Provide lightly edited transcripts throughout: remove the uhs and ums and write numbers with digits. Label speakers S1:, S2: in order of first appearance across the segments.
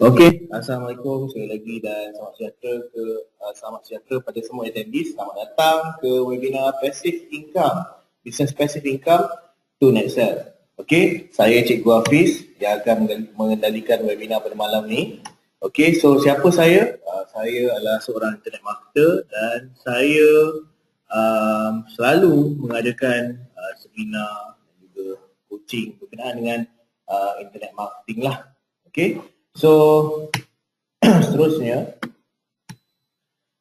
S1: Okey, Assalamualaikum sekali lagi dan selamat sejahtera pada semua attendees. Selamat datang ke webinar Passive Income, Business Passive Income to Nexcel. Okey, saya Cikgu Hafiz yang akan mengendalikan webinar pada malam ni. Okey, so siapa saya? Saya adalah seorang internet marketer dan saya selalu mengadakan seminar dan juga coaching berkenaan dengan internet marketing lah. Okey. So, seterusnya,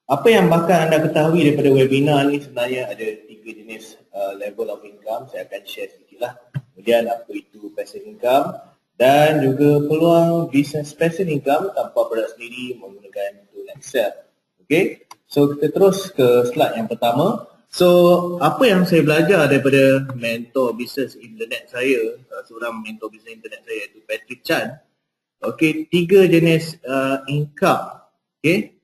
S1: apa yang bakal anda ketahui daripada webinar ni sebenarnya ada 3 jenis level of income. Saya akan share sedikit lah. Kemudian apa itu passive income dan juga peluang bisnes passive income tanpa produk sendiri menggunakan tool Excel. Okay, so kita terus ke slide yang pertama. So, apa yang saya belajar daripada mentor bisnes internet saya, seorang mentor bisnes internet saya iaitu Patrick Chan. Okey, 3 jenis income. Okey,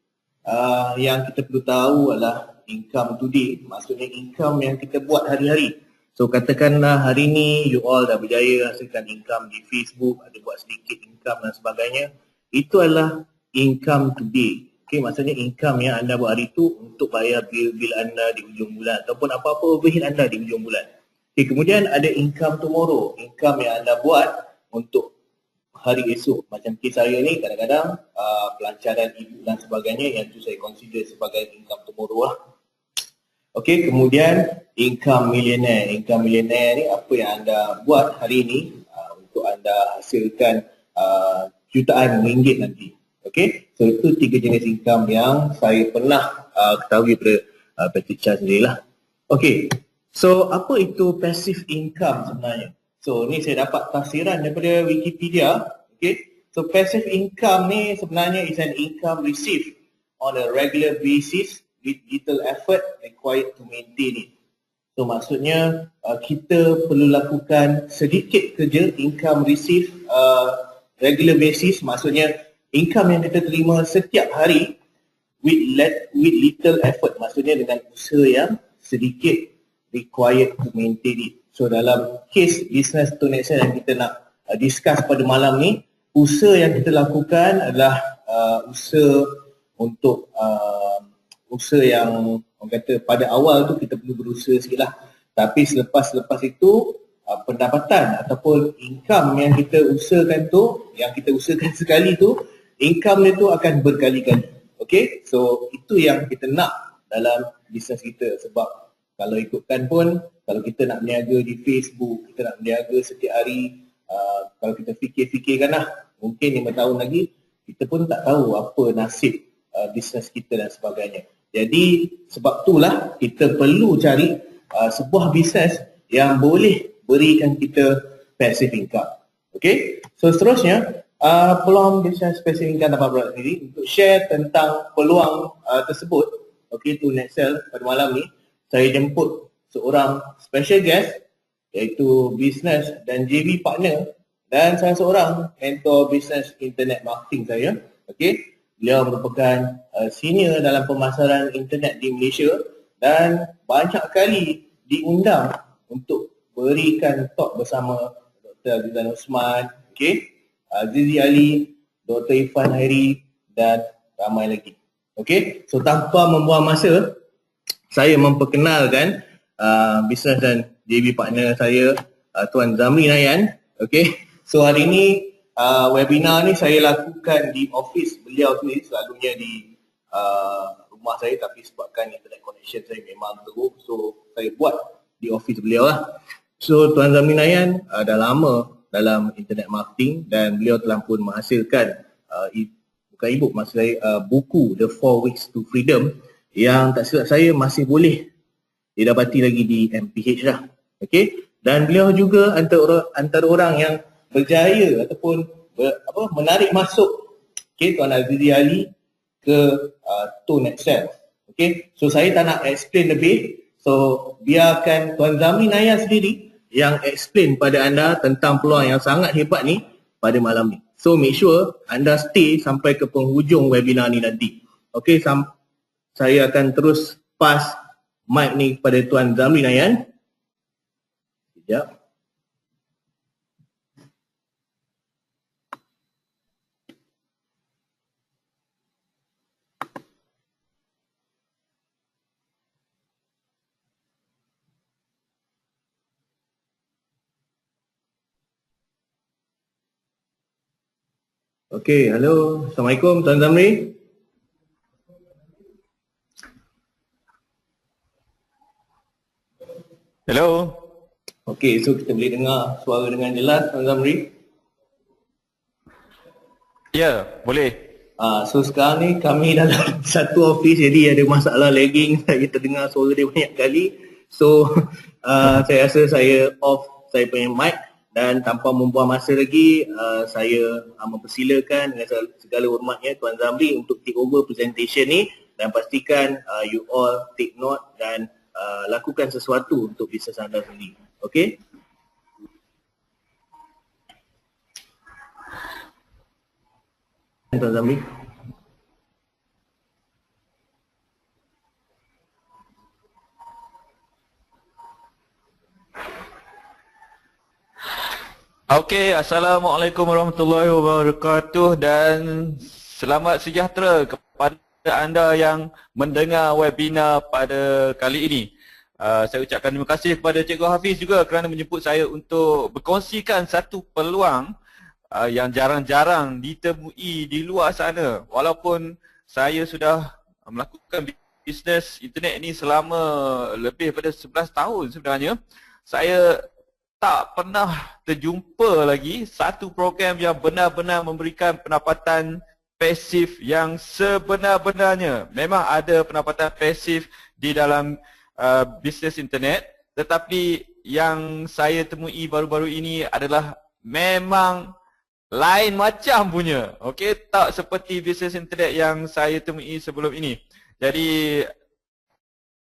S1: yang kita perlu tahu adalah income today, maksudnya income yang kita buat hari-hari. So katakanlah hari ni you all dah berjaya hasilkan income di Facebook, ada buat sedikit income dan sebagainya. Itu adalah income today. Okey, maksudnya income yang anda buat hari tu untuk bayar bil-bil anda di hujung bulan ataupun apa-apa overhead anda di hujung bulan. Okey, kemudian ada income tomorrow, income yang anda buat untuk hari esok. Macam kes saya ni kadang-kadang pelancaran ibu dan sebagainya yang tu saya consider sebagai income tomorrow lah. Okey, kemudian income millionaire. Income millionaire ni apa yang anda buat hari ni untuk anda hasilkan jutaan ringgit nanti. Okey, so itu 3 jenis income yang saya pernah ketahui daripada Patrick Chan sendiri lah. Okey, so apa itu passive income sebenarnya? So ni saya dapat tafsiran daripada Wikipedia. Okay. So passive income ni sebenarnya is an income received on a regular basis with little effort required to maintain it. So maksudnya kita perlu lakukan sedikit kerja, income received regular basis, maksudnya income yang kita terima setiap hari with little effort, maksudnya dengan usaha yang sedikit required to maintain it. So dalam case business to Nexcel yang kita nak discuss pada malam ni, usaha yang kita lakukan adalah usaha untuk usaha yang orang kata pada awal tu kita perlu berusaha sikit lah. Tapi selepas itu pendapatan ataupun income yang kita usahakan tu, yang kita usahakan sekali tu, income dia tu akan berkali-kali. Okay, so itu yang kita nak dalam bisnes kita. Sebab kalau ikutkan pun, kalau kita nak berniaga di Facebook, kita nak berniaga setiap hari, kalau kita fikir-fikirkan lah, mungkin 5 tahun lagi, kita pun tak tahu apa nasib bisnes kita dan sebagainya. Jadi sebab itulah kita perlu cari sebuah bisnes yang boleh berikan kita passive income. Okay, so seterusnya, peluang bisnes passive income tanpa produk sendiri. Untuk share tentang peluang tersebut, okay, to Nexcel pada malam ni, saya jemput seorang special guest iaitu business dan JV partner dan salah seorang mentor business internet marketing saya. Okey, beliau merupakan senior dalam pemasaran internet di Malaysia dan banyak kali diundang untuk berikan talk bersama Dr. Azizan Osman, okey, Azizi Ali, Dr. Irfan Hairi dan ramai lagi. Okey, so tanpa membuang masa, saya memperkenalkan bisnes dan JV partner saya, Tuan Zamri Nayan. Okay. So hari ini webinar ni saya lakukan di office beliau sendiri, selalunya di rumah saya, tapi sebabkan internet connection saya memang teruk, so saya buat di office beliau lah. So Tuan Zamri Nayan dah lama dalam internet marketing dan beliau telah pun menghasilkan bukan e-book, maksud saya buku The 4 Weeks to Freedom yang tak silap saya masih boleh didapati lagi di MPH lah. Okey, dan beliau juga antara orang yang berjaya ataupun menarik masuk Tuan Azizi Ali ke to Nexcel. Okey, so saya tak nak explain lebih, so biarkan Tuan Zamri Nayan sendiri yang explain pada anda tentang peluang yang sangat hebat ni pada malam ni. So make sure anda stay sampai ke penghujung webinar ni nanti. Okey, saya akan terus pass mic ni kepada Tuan Zamri Nayan. Sekejap. Okey, halo. Assalamualaikum Tuan Zamri.
S2: Hello.
S1: Okey, so kita boleh dengar suara dengan jelas Tuan Zamri.
S2: Ya, boleh.
S1: So sekarang ni kami dalam satu office, jadi ada masalah lagging. Saya terdengar suara dia banyak kali. So saya rasa saya off saya punya mic, dan tanpa membuang masa lagi, saya mempersilakan dengan segala hormatnya Tuan Zamri untuk take over presentation ni, dan pastikan you all take note dan lakukan sesuatu untuk bisnes anda sendiri. Okey? Tuan Zamri.
S2: Okey, Assalamualaikum warahmatullahi wabarakatuh dan selamat sejahtera kepada anda yang mendengar webinar pada kali ini. Saya ucapkan terima kasih kepada Cikgu Hafiz juga kerana menjemput saya untuk berkongsikan satu peluang yang jarang-jarang ditemui di luar sana. Walaupun saya sudah melakukan bisnes internet ini selama lebih daripada 11 tahun sebenarnya, saya tak pernah terjumpa lagi satu program yang benar-benar memberikan pendapatan pasif yang sebenar-benarnya. Memang ada pendapatan pasif di dalam bisnes internet, tetapi yang saya temui baru-baru ini adalah memang lain macam punya. Okey, tak seperti bisnes internet yang saya temui sebelum ini. Jadi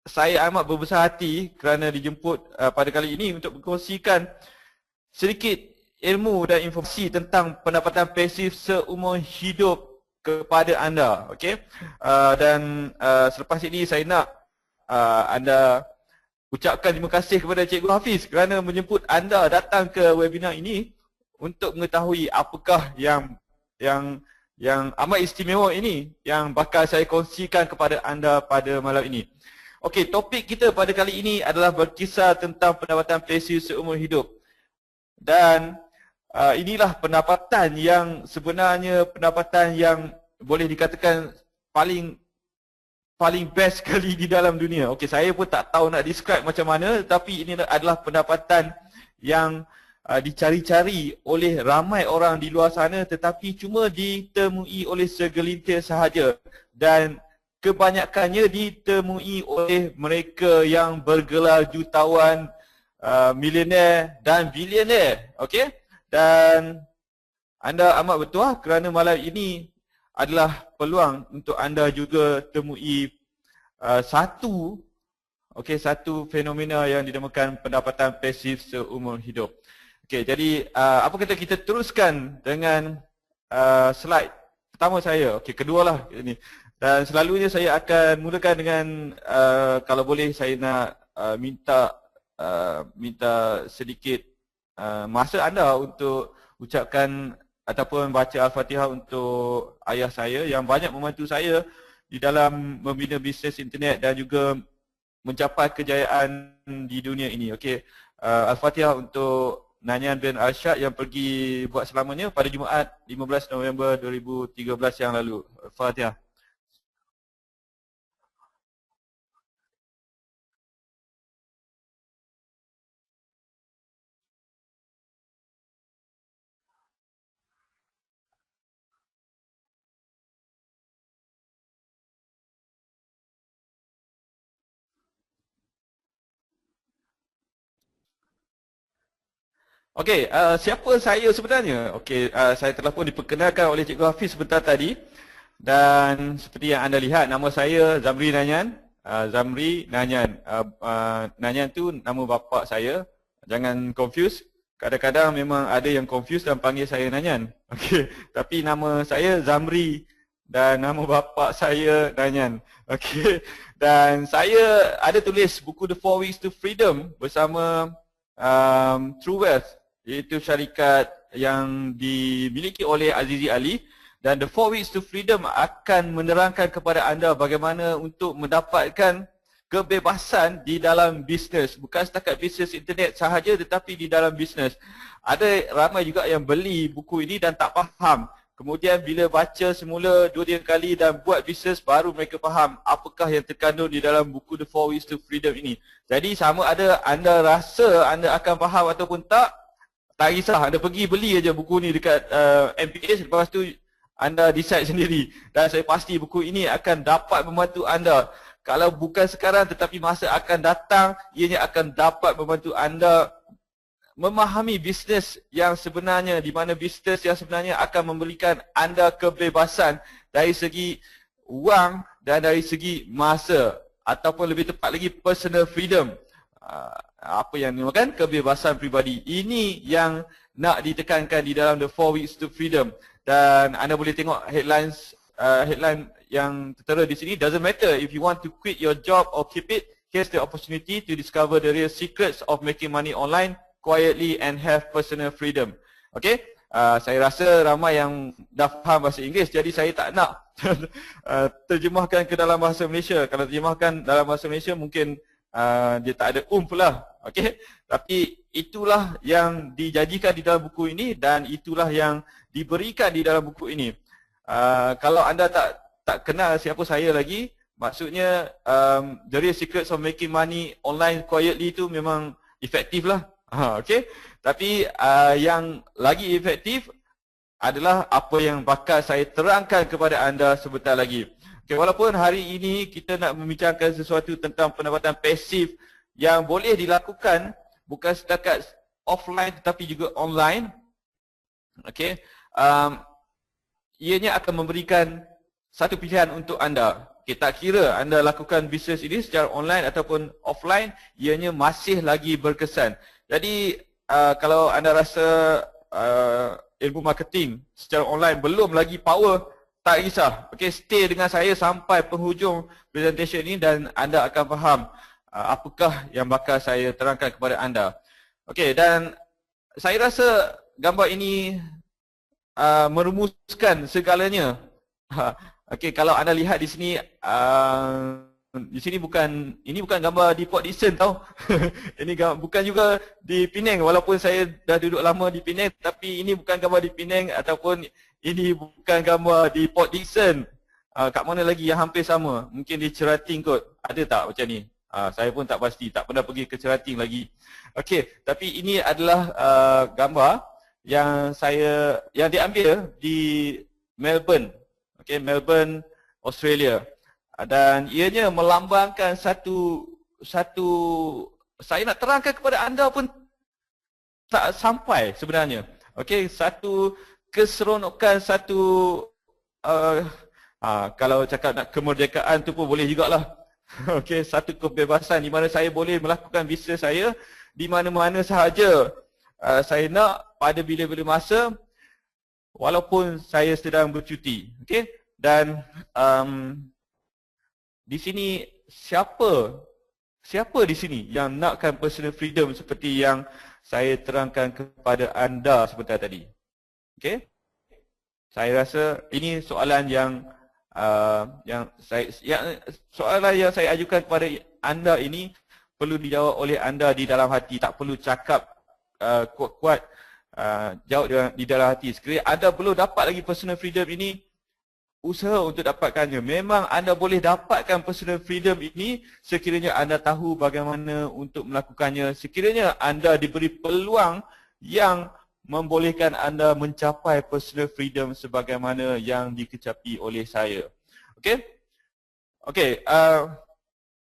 S2: saya amat berbesar hati kerana dijemput pada kali ini untuk berkongsikan sedikit ilmu dan informasi tentang pendapatan pasif seumur hidup kepada anda. Okey, dan selepas ini saya nak anda ucapkan terima kasih kepada Cikgu Hafiz kerana menjemput anda datang ke webinar ini untuk mengetahui apakah yang amat istimewa ini yang bakal saya kongsikan kepada anda pada malam ini. Okey, topik kita pada kali ini adalah berkisar tentang pendapatan pasif seumur hidup. Dan inilah pendapatan yang sebenarnya pendapatan yang boleh dikatakan paling best sekali di dalam dunia. Okey, saya pun tak tahu nak describe macam mana, tapi ini adalah pendapatan yang dicari-cari oleh ramai orang di luar sana, tetapi cuma ditemui oleh segelintir sahaja, dan kebanyakannya ditemui oleh mereka yang bergelar jutawan, milioner dan bilioner. Okey, dan anda amat bertuah kerana malam ini adalah peluang untuk anda juga temui satu fenomena yang dinamakan pendapatan pasif seumur hidup. Okey, jadi apa kata kita teruskan dengan slide pertama saya. Okey, kedua lah ini. Dan selalunya saya akan mulakan dengan kalau boleh saya nak minta sedikit masa anda untuk ucapkan ataupun baca Al-Fatihah untuk ayah saya yang banyak membantu saya di dalam membina bisnes internet dan juga mencapai kejayaan di dunia ini. Okey, Al-Fatihah untuk Nanyan bin Arsyad yang pergi buat selamanya pada Jumaat 15 November 2013 yang lalu. Al-Fatihah. Okey, siapa saya sebenarnya? Okey, saya telah pun diperkenalkan oleh Cikgu Hafiz sebentar tadi. Dan seperti yang anda lihat, nama saya Zamri Nanyan. Zamri Nanyan. Nanyan tu nama bapa saya. Jangan confuse. Kadang-kadang memang ada yang confuse dan panggil saya Nanyan. Okey, tapi nama saya Zamri dan nama bapa saya Nanyan. Okey, dan saya ada tulis buku The 4 Weeks to Freedom bersama True Wealth, iaitu syarikat yang dimiliki oleh Azizi Ali. Dan The 4 Weeks to Freedom akan menerangkan kepada anda bagaimana untuk mendapatkan kebebasan di dalam bisnes. Bukan setakat bisnes internet sahaja, tetapi di dalam bisnes. Ada ramai juga yang beli buku ini dan tak faham Kemudian bila baca semula 2-3 kali dan buat bisnes, baru mereka faham apakah yang terkandung di dalam buku The 4 Ways to Freedom ini. Jadi sama ada anda rasa anda akan faham ataupun tak kisah. Anda pergi beli aja buku ni dekat MPH, lepas tu anda decide sendiri. Dan saya pasti buku ini akan dapat membantu anda. Kalau bukan sekarang tetapi masa akan datang, ianya akan dapat membantu anda memahami bisnes yang sebenarnya, di mana bisnes yang sebenarnya akan memberikan anda kebebasan dari segi wang dan dari segi masa, ataupun lebih tepat lagi personal freedom. Apa yang dinamakan kebebasan pribadi. Ini yang nak ditekankan di dalam The 4 Ways to Freedom. Dan anda boleh tengok headline yang tertera di sini. Doesn't matter if you want to quit your job or keep it, here's the opportunity to discover the real secrets of making money online quietly and have personal freedom. Okay, saya rasa ramai yang dah faham bahasa Inggeris, jadi saya tak nak terjemahkan ke dalam bahasa Malaysia. Kalau terjemahkan dalam bahasa Malaysia mungkin dia tak ada lah. Okay, tapi itulah yang dijanjikan di dalam buku ini dan itulah yang diberikan di dalam buku ini. Kalau anda tak kenal siapa saya lagi, maksudnya the real secrets of making money online quietly itu memang efektif lah. Okay, tapi yang lagi efektif adalah apa yang bakal saya terangkan kepada anda sebentar lagi. Okay, walaupun hari ini kita nak membincangkan sesuatu tentang pendapatan pasif yang boleh dilakukan bukan setakat offline tetapi juga online. Okay, ianya akan memberikan satu pilihan untuk anda. Okay, tak kira anda lakukan bisnes ini secara online ataupun offline, ianya masih lagi berkesan. Jadi kalau anda rasa ilmu marketing secara online belum lagi power, tak kisah. Okay, stay dengan saya sampai penghujung presentation ini dan anda akan faham apakah yang bakal saya terangkan kepada anda. Okay, dan saya rasa gambar ini merumuskan segalanya. Okay, kalau anda lihat di sini, ini bukan gambar di Port Dickson tau. Ini bukan juga di Penang, walaupun saya dah duduk lama di Penang, tapi ini bukan gambar di Penang ataupun ini bukan gambar di Port Dickson. Kat mana lagi yang hampir sama? Mungkin di Cerating kot. Ada tak macam ni? Saya pun tak pasti, tak pernah pergi ke Cerating lagi. Okey, tapi ini adalah gambar yang diambil di Melbourne. Okey, Melbourne, Australia. Dan ianya melambangkan satu saya nak terangkan kepada anda pun tak sampai sebenarnya. Okey, satu keseronokan, kalau cakap nak kemerdekaan tu pun boleh jugalah. Okey, satu kebebasan di mana saya boleh melakukan bisnes saya di mana-mana sahaja saya nak pada bila-bila masa, walaupun saya sedang bercuti. Okey, dan di sini siapa di sini yang nakkan personal freedom seperti yang saya terangkan kepada anda sebentar tadi? Okey, saya rasa ini soalan soalan yang saya ajukan kepada anda ini perlu dijawab oleh anda di dalam hati. Tak perlu cakap kuat-kuat, jawab di dalam hati. Sekiranya anda belum dapat lagi personal freedom ini, usaha untuk dapatkannya. Memang anda boleh dapatkan personal freedom ini sekiranya anda tahu bagaimana untuk melakukannya, sekiranya anda diberi peluang yang membolehkan anda mencapai personal freedom sebagaimana yang dikecapi oleh saya. Okey? Okey,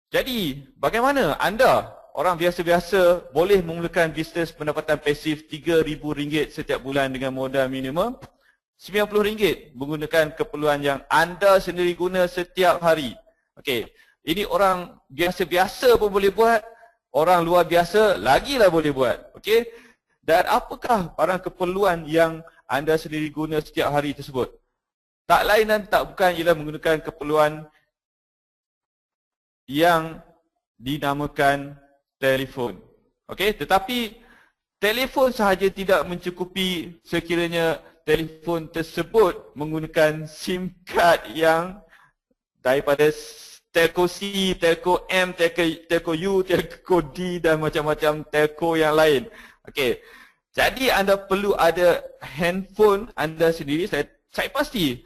S2: jadi bagaimana anda, orang biasa-biasa, boleh memulakan bisnes pendapatan pasif RM3,000 setiap bulan dengan modal minimum RM90 menggunakan keperluan yang anda sendiri guna setiap hari. Okey, ini orang biasa-biasa pun boleh buat, orang luar biasa lagilah boleh buat. Okey, dan apakah barang keperluan yang anda sendiri guna setiap hari tersebut? Tak lain dan tak bukan ialah menggunakan keperluan yang dinamakan telefon. Okey, tetapi telefon sahaja tidak mencukupi sekiranya telefon tersebut menggunakan SIM card yang daripada telco C, telco M, telco U, telco D dan macam-macam telco yang lain. Okey, jadi anda perlu ada handphone anda sendiri. saya pasti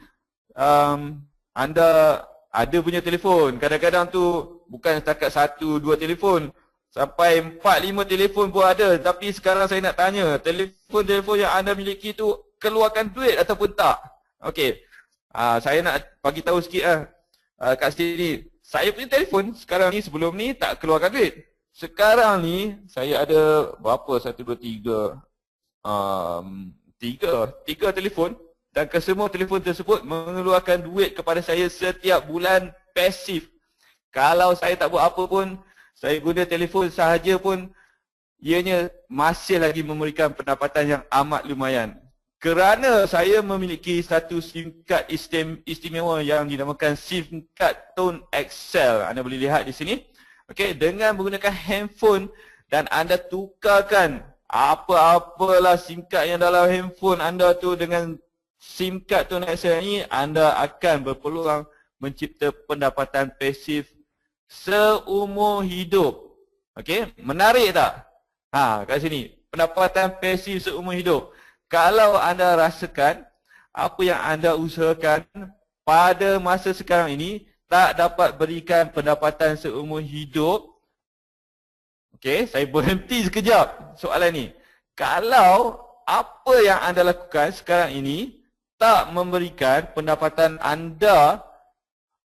S2: anda ada punya telefon. Kadang-kadang tu bukan setakat 1, 2 telefon, sampai 4, 5 telefon pun ada. Tapi sekarang saya nak tanya, telefon-telefon yang anda miliki tu keluarkan duit ataupun tak? Okey, saya nak bagi tahu sikit kat sini. Saya punya telefon sekarang ni, sebelum ni tak keluarkan duit. Sekarang ni saya ada berapa? 1, 2, 3 tiga telefon, dan kesemua telefon tersebut mengeluarkan duit kepada saya setiap bulan pasif. Kalau saya tak buat apa pun, saya guna telefon sahaja pun, ianya masih lagi memberikan pendapatan yang amat lumayan. Kerana saya memiliki satu SIM card istimewa yang dinamakan SIM card Tone XL. Anda boleh lihat di sini. Okey, dengan menggunakan handphone dan anda tukarkan apa-apalah SIM card yang dalam handphone anda tu dengan SIM card Tone XL ni, anda akan berpeluang mencipta pendapatan pasif seumur hidup. Okey, menarik tak? Kat sini, pendapatan pasif seumur hidup. Kalau anda rasakan apa yang anda usahakan pada masa sekarang ini tak dapat berikan pendapatan seumur hidup, okey, saya berhenti sekejap soalan ni. Kalau apa yang anda lakukan sekarang ini tak memberikan pendapatan anda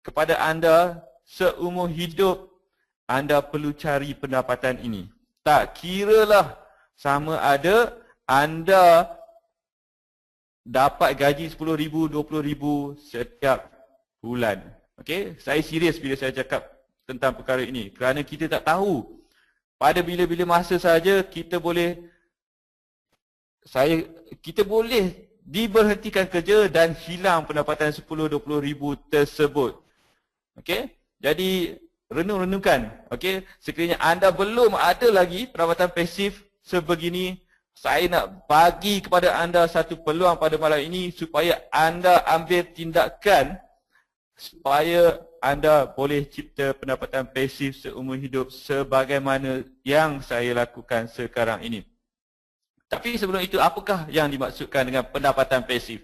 S2: kepada anda seumur hidup, anda perlu cari pendapatan ini. Tak kiralah sama ada anda dapat gaji RM10,000, RM20,000 setiap bulan. Okey, saya serius bila saya cakap tentang perkara ini, kerana kita tak tahu pada bila-bila masa saja kita boleh diberhentikan kerja dan hilang pendapatan RM10,000-RM20,000 tersebut. Okey, jadi renung-renungkan. Okey, sekiranya anda belum ada lagi pendapatan pasif sebegini, saya nak bagi kepada anda satu peluang pada malam ini supaya anda ambil tindakan supaya anda boleh cipta pendapatan pasif seumur hidup sebagaimana yang saya lakukan sekarang ini. Tapi sebelum itu, apakah yang dimaksudkan dengan pendapatan pasif?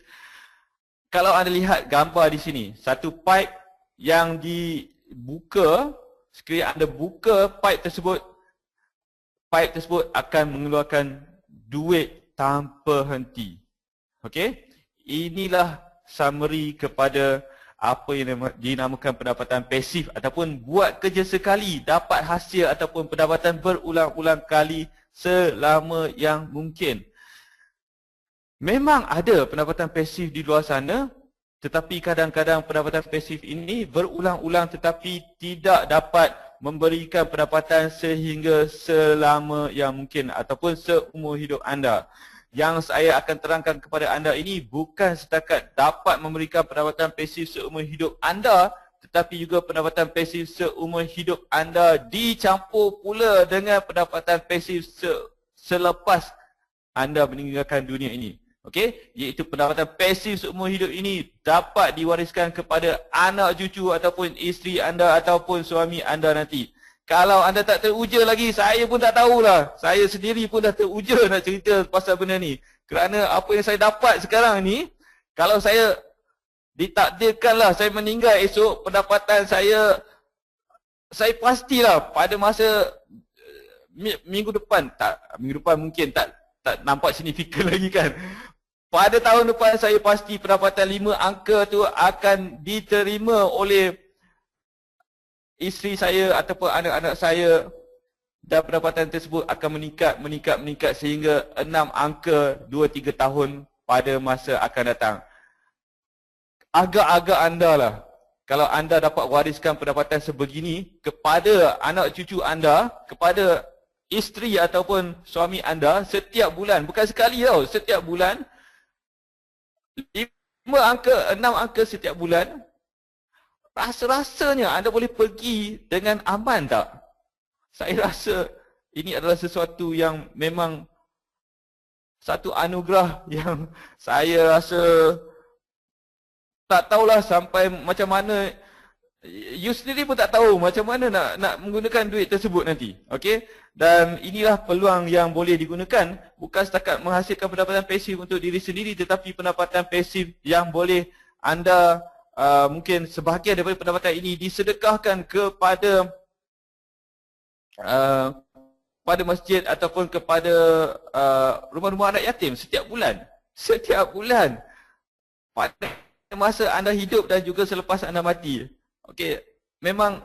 S2: Kalau anda lihat gambar di sini, satu pipe yang dibuka, sekiranya anda buka pipe tersebut akan mengeluarkan duit tanpa henti. Okey? Inilah summary kepada apa yang dinamakan pendapatan pasif, ataupun buat kerja sekali dapat hasil ataupun pendapatan berulang-ulang kali selama yang mungkin. Memang ada pendapatan pasif di luar sana, tetapi kadang-kadang pendapatan pasif ini berulang-ulang tetapi tidak dapat memberikan pendapatan sehingga selama yang mungkin ataupun seumur hidup anda. Yang saya akan terangkan kepada anda ini bukan setakat dapat memberikan pendapatan pasif seumur hidup anda, tetapi juga pendapatan pasif seumur hidup anda dicampur pula dengan pendapatan pasif selepas anda meninggalkan dunia ini. Okey, iaitu pendapatan pasif seumur hidup ini dapat diwariskan kepada anak cucu ataupun isteri anda ataupun suami anda nanti. Kalau anda tak teruja lagi, saya pun tak tahulah. Saya sendiri pun dah teruja nak cerita pasal benda ni. Kerana apa yang saya dapat sekarang ni, kalau saya ditakdirkanlah saya meninggal esok, pendapatan saya pastilah pada masa minggu depan mungkin tak nampak signifikan lagi kan. Pada tahun depan saya pasti pendapatan 5 angka tu akan diterima oleh isteri saya ataupun anak-anak saya, dan pendapatan tersebut akan meningkat sehingga 6 angka 2-3 tahun pada masa akan datang. Agak-agak anda lah, kalau anda dapat wariskan pendapatan sebegini kepada anak cucu anda, kepada isteri ataupun suami anda setiap bulan, bukan sekali tau, setiap bulan 5 angka, 6 angka setiap bulan, rasa-rasanya anda boleh pergi dengan aman tak? Saya rasa ini adalah sesuatu yang memang satu anugerah yang saya rasa tak tahulah sampai macam mana you sendiri pun tak tahu macam mana nak menggunakan duit tersebut nanti. Okey? Dan inilah peluang yang boleh digunakan, bukan setakat menghasilkan pendapatan pasif untuk diri sendiri, tetapi pendapatan pasif yang boleh anda mungkin sebahagian daripada pendapatan ini disedekahkan kepada pada masjid ataupun kepada rumah-rumah anak yatim setiap bulan. Setiap bulan. Pada masa anda hidup dan juga selepas anda mati. Okey, memang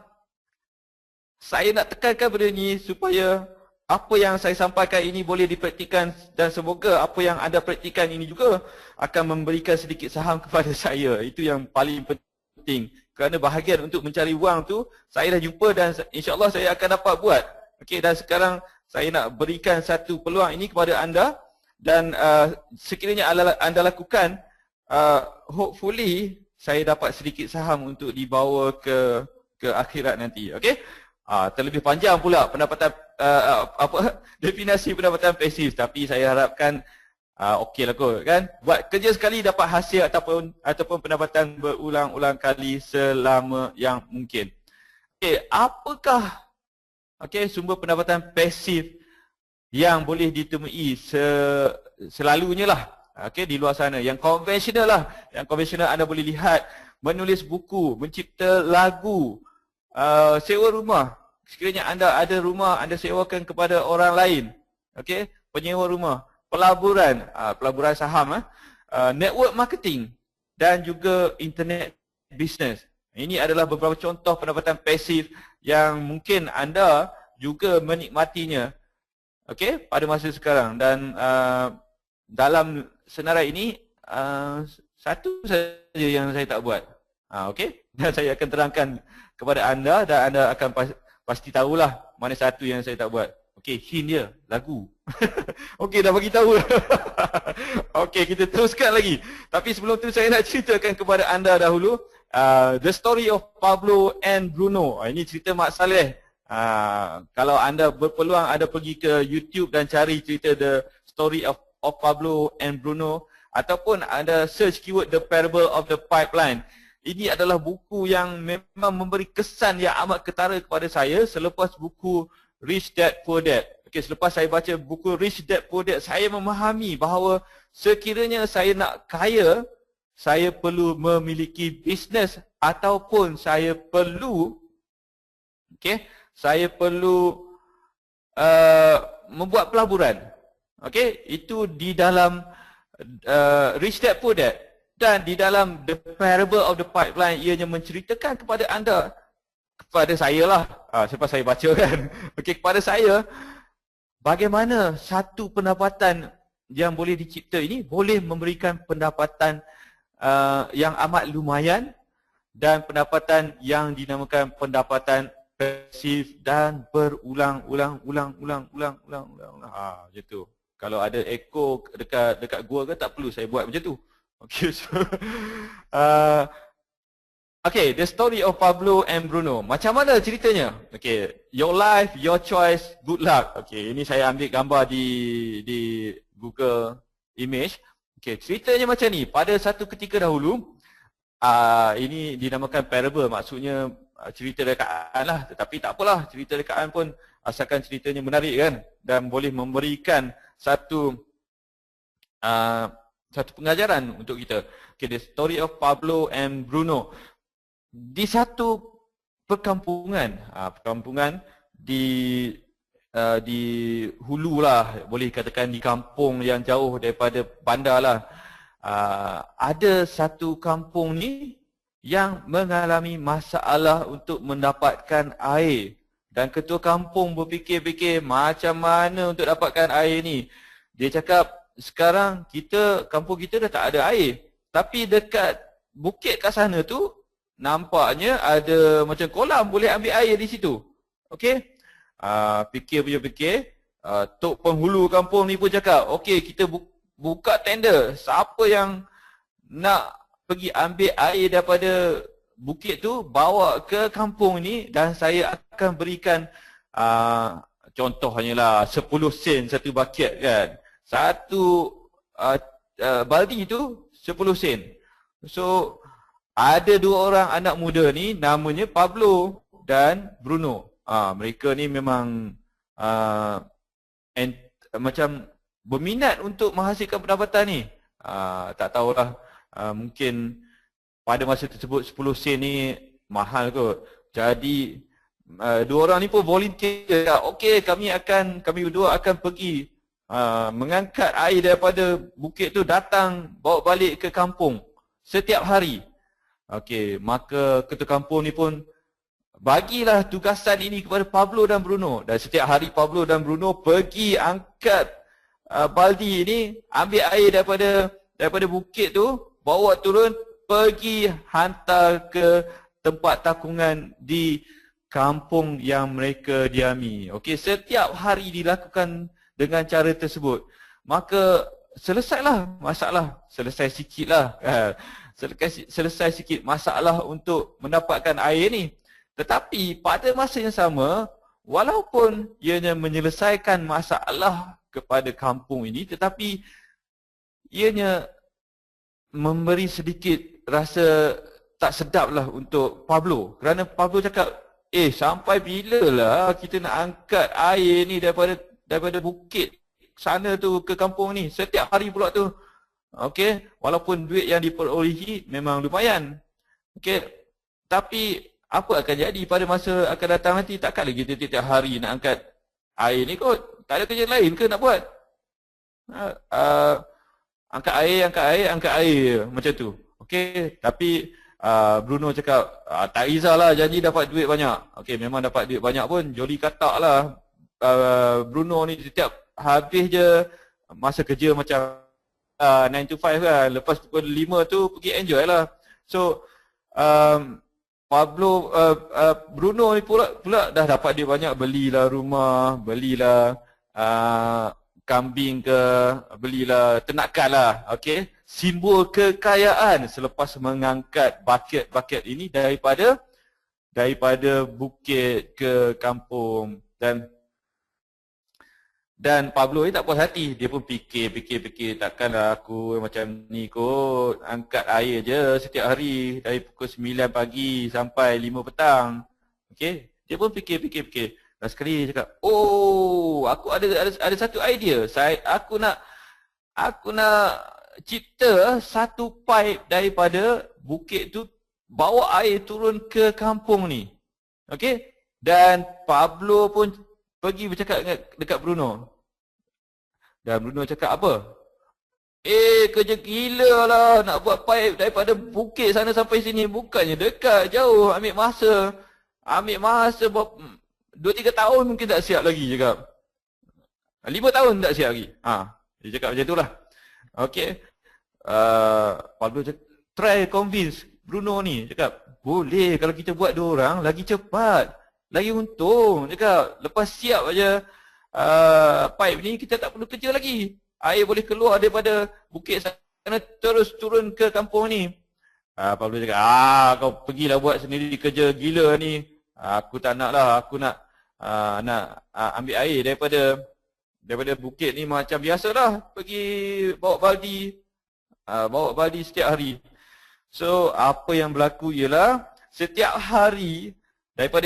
S2: saya nak tekankan benda ni supaya apa yang saya sampaikan ini boleh dipraktikkan, dan semoga apa yang anda praktikkan ini juga akan memberikan sedikit saham kepada saya. Itu yang paling penting. Kerana bahagian untuk mencari wang tu saya dah jumpa dan insya-Allah saya akan dapat buat. Okey, dan sekarang saya nak berikan satu peluang ini kepada anda, dan sekiranya anda lakukan, hopefully saya dapat sedikit saham untuk dibawa ke akhirat nanti. Okey? Terlebih panjang pula pendapatan definisi pendapatan pasif, tapi saya harapkan okeylah kot kan. Buat kerja sekali dapat hasil ataupun pendapatan berulang-ulang kali selama yang mungkin. Okey, apakah sumber pendapatan pasif yang boleh ditemui selalunya lah? Okey, di luar sana. Yang konvensional lah. Yang konvensional anda boleh lihat menulis buku, mencipta lagu, sewa rumah. Sekiranya anda ada rumah, anda sewakan kepada orang lain. Okey, penyewa rumah, pelaburan, pelaburan saham, network marketing dan juga internet business. Ini adalah beberapa contoh pendapatan pasif yang mungkin anda juga menikmatinya. Okey, pada masa sekarang, dan dalam senarai ini satu saja yang saya tak buat. Okey, dan saya akan terangkan kepada anda dan anda akan pasti tahulah mana satu yang saya tak buat. Okey, hint dia, lagu. Okey, dah bagi tahu. Okey, kita teruskan lagi. Tapi sebelum tu saya nak ceritakan kepada anda dahulu The Story of Pablo and Bruno. Ini cerita Mak Saleh. Kalau anda berpeluang, anda pergi ke YouTube dan cari cerita The Story of Pablo and Bruno, ataupun anda search keyword The Parable of the Pipeline. Ini adalah buku yang memang memberi kesan yang amat ketara kepada saya selepas buku Rich Dad Poor Dad. Okey, selepas saya baca buku Rich Dad Poor Dad, saya memahami bahawa sekiranya saya nak kaya, saya perlu memiliki bisnes ataupun saya perlu membuat pelaburan. Okey, itu di dalam Rich Dad Poor Dad, dan di dalam The Parable of the Pipeline ianya menceritakan kepada anda, kepada saya lah, selepas saya baca kan. Okey, kepada saya bagaimana satu pendapatan yang boleh dicipta ini boleh memberikan pendapatan yang amat lumayan, dan pendapatan yang dinamakan pendapatan pasif dan berulang-ulang. Macam tu. Kalau ada ekor dekat gua ke, tak perlu saya buat macam tu. Okay, so okay, The Story of Pablo and Bruno. Macam mana ceritanya? Okay, your life, your choice, good luck. Okay, ini saya ambil gambar di Google Image. Okay, ceritanya macam ni. Pada satu ketika dahulu, ini dinamakan parable, maksudnya cerita rekaan lah. Tetapi tak apalah, cerita rekaan pun asalkan ceritanya menarik kan, dan boleh memberikan satu pengajaran untuk kita. Okay, The Story of Pablo and Bruno. Di satu perkampungan di hulu lah, boleh katakan di kampung yang jauh daripada bandar lah. Ada satu kampung ni yang mengalami masalah untuk mendapatkan air. Dan ketua kampung berfikir-fikir macam mana untuk dapatkan air ni. Dia cakap, sekarang kampung kita dah tak ada air. Tapi dekat bukit kat sana tu, nampaknya ada macam kolam, boleh ambil air di situ. Okey? Fikir. Tok penghulu kampung ni pun cakap, okey, kita buka tender. Siapa yang nak pergi ambil air daripada bukit tu, bawa ke kampung ni, dan saya akan berikan contohnya lah 10 sen satu bucket kan. Satu baldi tu 10 sen. So ada dua orang anak muda ni namanya Pablo dan Bruno. Mereka ni memang macam berminat untuk menghasilkan pendapatan ni. Tak tahulah, mungkin pada masa tersebut 10 sen ni mahal kot. Jadi dua orang ni pun volunteer. Okey, kami berdua akan pergi mengangkat air daripada bukit tu, datang bawa balik ke kampung setiap hari. Okey, maka ketua kampung ni pun bagilah tugasan ini kepada Pablo dan Bruno. Dan setiap hari Pablo dan Bruno pergi angkat baldi ni, ambil air daripada bukit tu, bawa turun, pergi hantar ke tempat takungan di kampung yang mereka diami. Okey, setiap hari dilakukan dengan cara tersebut. Maka selesailah masalah, selesai sikitlah. Selesai sikit masalah untuk mendapatkan air ni. Tetapi pada masa yang sama, walaupun ianya menyelesaikan masalah kepada kampung ini, tetapi ianya memberi sedikit rasa tak sedap lah untuk Pablo. Kerana Pablo cakap, sampai bila lah kita nak angkat air ni daripada bukit sana tu ke kampung ni, setiap hari pula tu. Okey, walaupun duit yang diperolehi memang lumayan. Okey, tapi apa akan jadi pada masa akan datang nanti? Takkanlah kita tiap hari nak angkat air ni kot. Tak ada kerja lain ke nak buat? Angkat air macam tu. Okey, tapi Bruno cakap, tak risaulah, janji dapat duit banyak. Okey, memang dapat duit banyak pun joli katak lah. Bruno ni setiap habis je masa kerja macam 9 to 5 kan. Lepas pukul 5 tu pergi enjoy lah. So Bruno ni pula dah dapat duit banyak, belilah rumah, belilah kambing ke, belilah ternakan lah. Okey, simbol kekayaan selepas mengangkat buket ini daripada bukit ke kampung. Dan Pablo ni tak puas hati. Dia pun fikir, takkanlah aku macam ni kot, angkat air je setiap hari dari pukul 9 pagi sampai 5 petang. Okey, dia pun fikir. Dan sekali dia cakap, aku ada satu idea. Aku nak cipta satu pipe daripada bukit tu, bawa air turun ke kampung ni. Okey? Dan Pablo pun pergi bercakap dekat Bruno. Dan Bruno cakap apa? Kerja gila lah nak buat pipe daripada bukit sana sampai sini. Bukannya dekat, jauh, ambil masa 2-3 tahun mungkin tak siap lagi, cakap. 5 tahun tak siap lagi. Dia cakap macam itulah. Okey. Pablo cakap, try convince Bruno ni, cakap, boleh kalau kita buat 2 orang lagi cepat, lagi untung. Cakap, lepas siap aja pipe ni, kita tak perlu kerja lagi. Air boleh keluar daripada bukit sana terus turun ke kampung ni. Pablo cakap, kau pergilah buat sendiri kerja gila ni. Aku tak nak lah. Aku nak ambil air daripada bukit ni macam biasalah. Pergi bawa baldi setiap hari. So apa yang berlaku ialah setiap hari daripada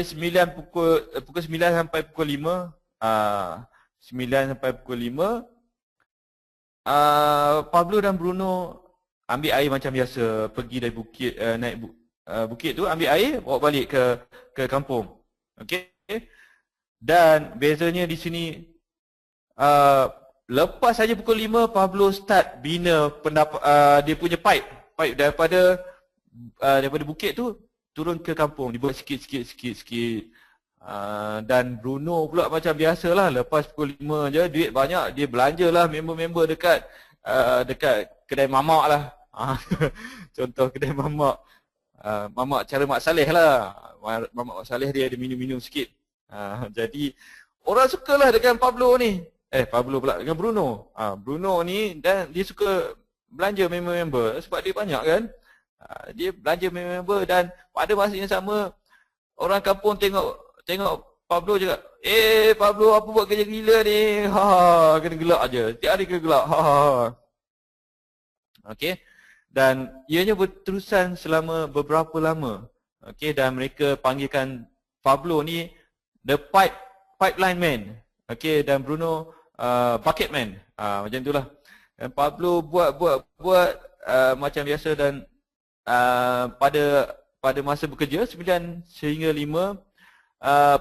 S2: pukul 9 sampai pukul 5, 9 sampai pukul 5, Pablo dan Bruno ambil air macam biasa, pergi dari bukit, naik bukit tu, ambil air, bawa balik ke kampung. Okey. Dan bezanya di sini, lepas saja pukul 5, Pablo start bina dia punya pipe daripada bukit tu turun ke kampung, dibuat sikit. Dan Bruno pula macam biasalah, lepas pukul 5 je, duit banyak, dia belanjalah member-member dekat kedai mamak lah. Contoh kedai mamak. Mamak cara Mak Saleh lah. Mamak Mak Saleh dia ada minum-minum sikit. Jadi orang sukalah dengan Pablo ni. Pablo pula, dengan Bruno. Bruno ni, dan dia suka belanja member-member sebab dia banyak kan. Dia belanja member, dan pada masa yang sama orang kampung tengok Pablo cakap, Pablo apa buat kerja gila ni? Kena gelak aje. Tiap hari kena gelak. Okey. dan ianya berterusan selama beberapa lama. Okey, dan mereka panggilkan Pablo ni the pipeline man. Okey, dan Bruno bucket man. Macam itulah. Dan Pablo buat macam biasa, dan pada masa bekerja 9 sehingga 5,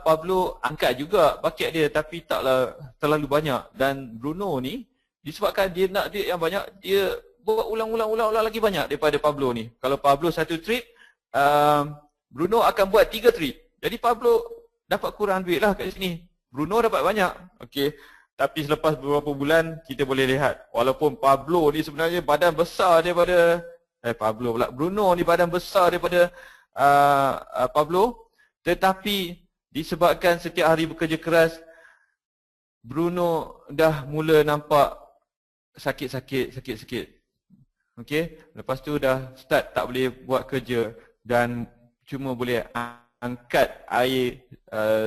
S2: Pablo angkat juga bucket dia, tapi taklah terlalu banyak. Dan Bruno ni disebabkan dia nak duit yang banyak, dia buat ulang lagi banyak daripada Pablo ni. Kalau Pablo satu trip, Bruno akan buat 3 trip. Jadi Pablo dapat kurang duit lah kat sini. Bruno dapat banyak. Okey. Tapi selepas beberapa bulan kita boleh lihat, walaupun Pablo ni sebenarnya badan besar daripada Bruno ni badan besar daripada Pablo, tetapi disebabkan setiap hari bekerja keras, Bruno dah mula nampak sakit. Okey, lepas tu dah start tak boleh buat kerja dan cuma boleh angkat air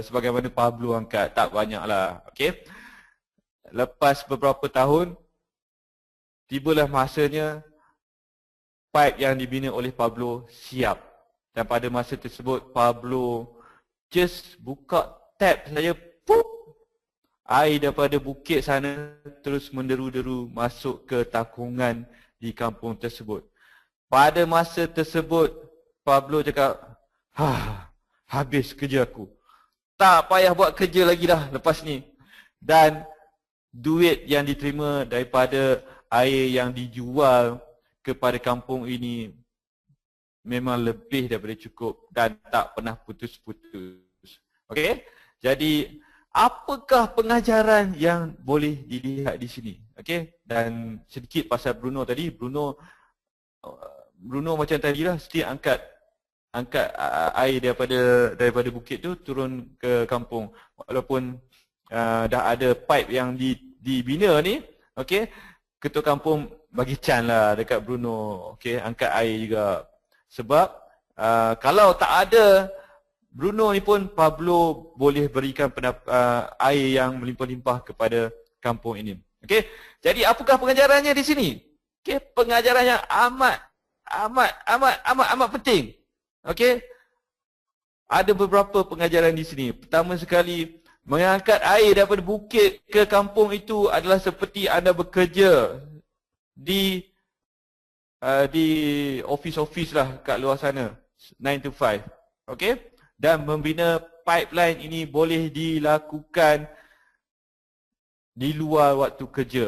S2: sebagaimana Pablo angkat, tak banyaklah. Okey. Lepas beberapa tahun, tibalah masanya pipe yang dibina oleh Pablo siap. Dan pada masa tersebut, Pablo just buka tap saja, pup, air daripada bukit sana terus menderu-deru masuk ke takungan di kampung tersebut. Pada masa tersebut, Pablo cakap, habis kerja aku. Tak payah buat kerja lagi dah lepas ni. Dan duit yang diterima daripada air yang dijual kepada kampung ini memang lebih daripada cukup dan tak pernah putus-putus. Okey? Jadi, apakah pengajaran yang boleh dilihat di sini? Okey? Dan sedikit pasal Bruno tadi. Bruno macam tadi lah, setiap angkat air daripada bukit tu turun ke kampung. Walaupun dah ada pipe yang dibina ni, okey, ketua kampung bagi can lah dekat Bruno, okey, angkat air juga. Sebab kalau tak ada Bruno ni pun, Pablo boleh berikan air yang melimpah-limpah kepada kampung ini. Okey, jadi apakah pengajarannya di sini? Okey, pengajarannya amat penting. Okey, ada beberapa pengajaran di sini. Pertama sekali, mengangkat air daripada bukit ke kampung itu adalah seperti anda bekerja di office lah kat luar sana, 9 to 5. Okey? Dan membina pipeline ini boleh dilakukan di luar waktu kerja.